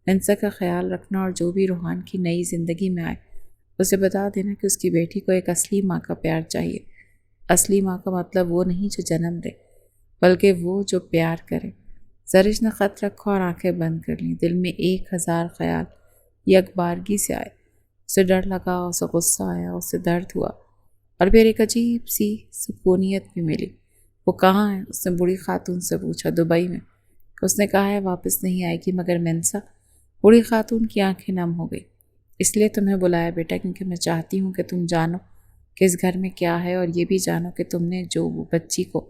منسا کا خیال رکھنا اور جو بھی روحان کی نئی زندگی میں آئے اسے بتا دینا کہ اس کی بیٹی کو ایک اصلی ماں کا پیار چاہیے۔ اصلی ماں کا مطلب وہ نہیں جو جنم دے، بلکہ وہ جو پیار کرے۔ زرش نے خط رکھا اور آنکھیں بند کر لیں۔ دل میں 1000 خیال یکبارگی سے آئے۔ اسے ڈر لگا، اسے غصہ آیا، اسے درد ہوا، اور پھر ایک عجیب سی سکونیت بھی ملی۔ وہ کہاں ہے؟ اس نے بوڑھی خاتون سے پوچھا۔ دبئی میں، اس نے کہا ہے واپس نہیں آئے گی۔ مگر منسا؟ بوڑھی خاتون کی آنکھیں نم ہو گئی۔ اس لیے تمہیں بلایا بیٹا کیونکہ میں چاہتی ہوں کہ تم جانو کہ اس گھر میں کیا ہے، اور یہ بھی جانو کہ تم نے جو بچی کو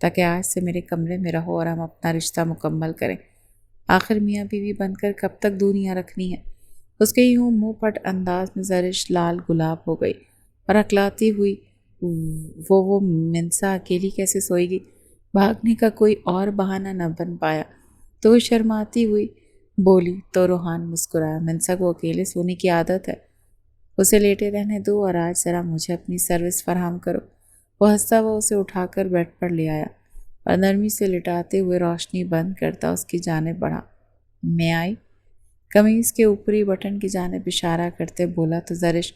تاکہ آج سے میرے کمرے میں رہو اور ہم اپنا رشتہ مکمل کریں۔ آخر میاں بیوی بن کر کب تک دنیا رکھنی ہے؟ اس کے یوں منہ پٹ انداز میں زرش لال گلاب ہو گئی اور اکلاتی ہوئی وہ منسا اکیلی کیسے سوئے گی؟ بھاگنے کا کوئی اور بہانہ نہ بن پایا تو وہ شرماتی ہوئی بولی تو روحان مسکرایا، منسا کو اکیلے سونے کی عادت ہے، اسے لیٹے رہنے دو اور آج ذرا مجھے اپنی سروس فراہم کرو۔ وہ ہنستا ہوا اسے اٹھا کر بیڈ پر لے آیا اور نرمی سے لٹاتے ہوئے روشنی بند کرتا اس کی جانب بڑھا۔ میں آئی؟ قمیص کے اوپری بٹن کی جانب اشارہ کرتے بولا تو زرش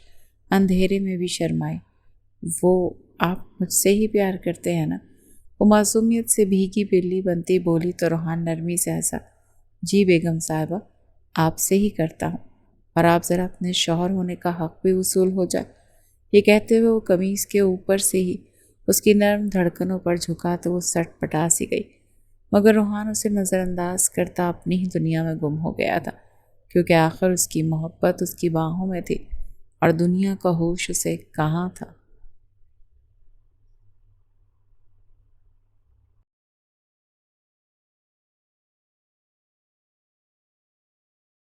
اندھیرے میں بھی شرمائی۔ وہ آپ مجھ سے ہی پیار کرتے ہیں نا؟ وہ معصومیت سے بھیگی بلی بنتی بولی تو روحان نرمی سے ہنسا۔ جی بیگم صاحبہ، آپ سے ہی کرتا ہوں، اور آپ ذرا اپنے شوہر ہونے کا حق بھی وصول ہو جائے۔ یہ کہتے ہوئے وہ قمیص کے اوپر سے ہی اس کی نرم دھڑکنوں پر جھکا تو وہ سٹ پٹا سی گئی، مگر روحان اسے نظر انداز کرتا اپنی ہی دنیا میں گم ہو گیا تھا، کیونکہ آخر اس کی محبت اس کی باہوں میں تھی اور دنیا کا ہوش اسے کہاں تھا۔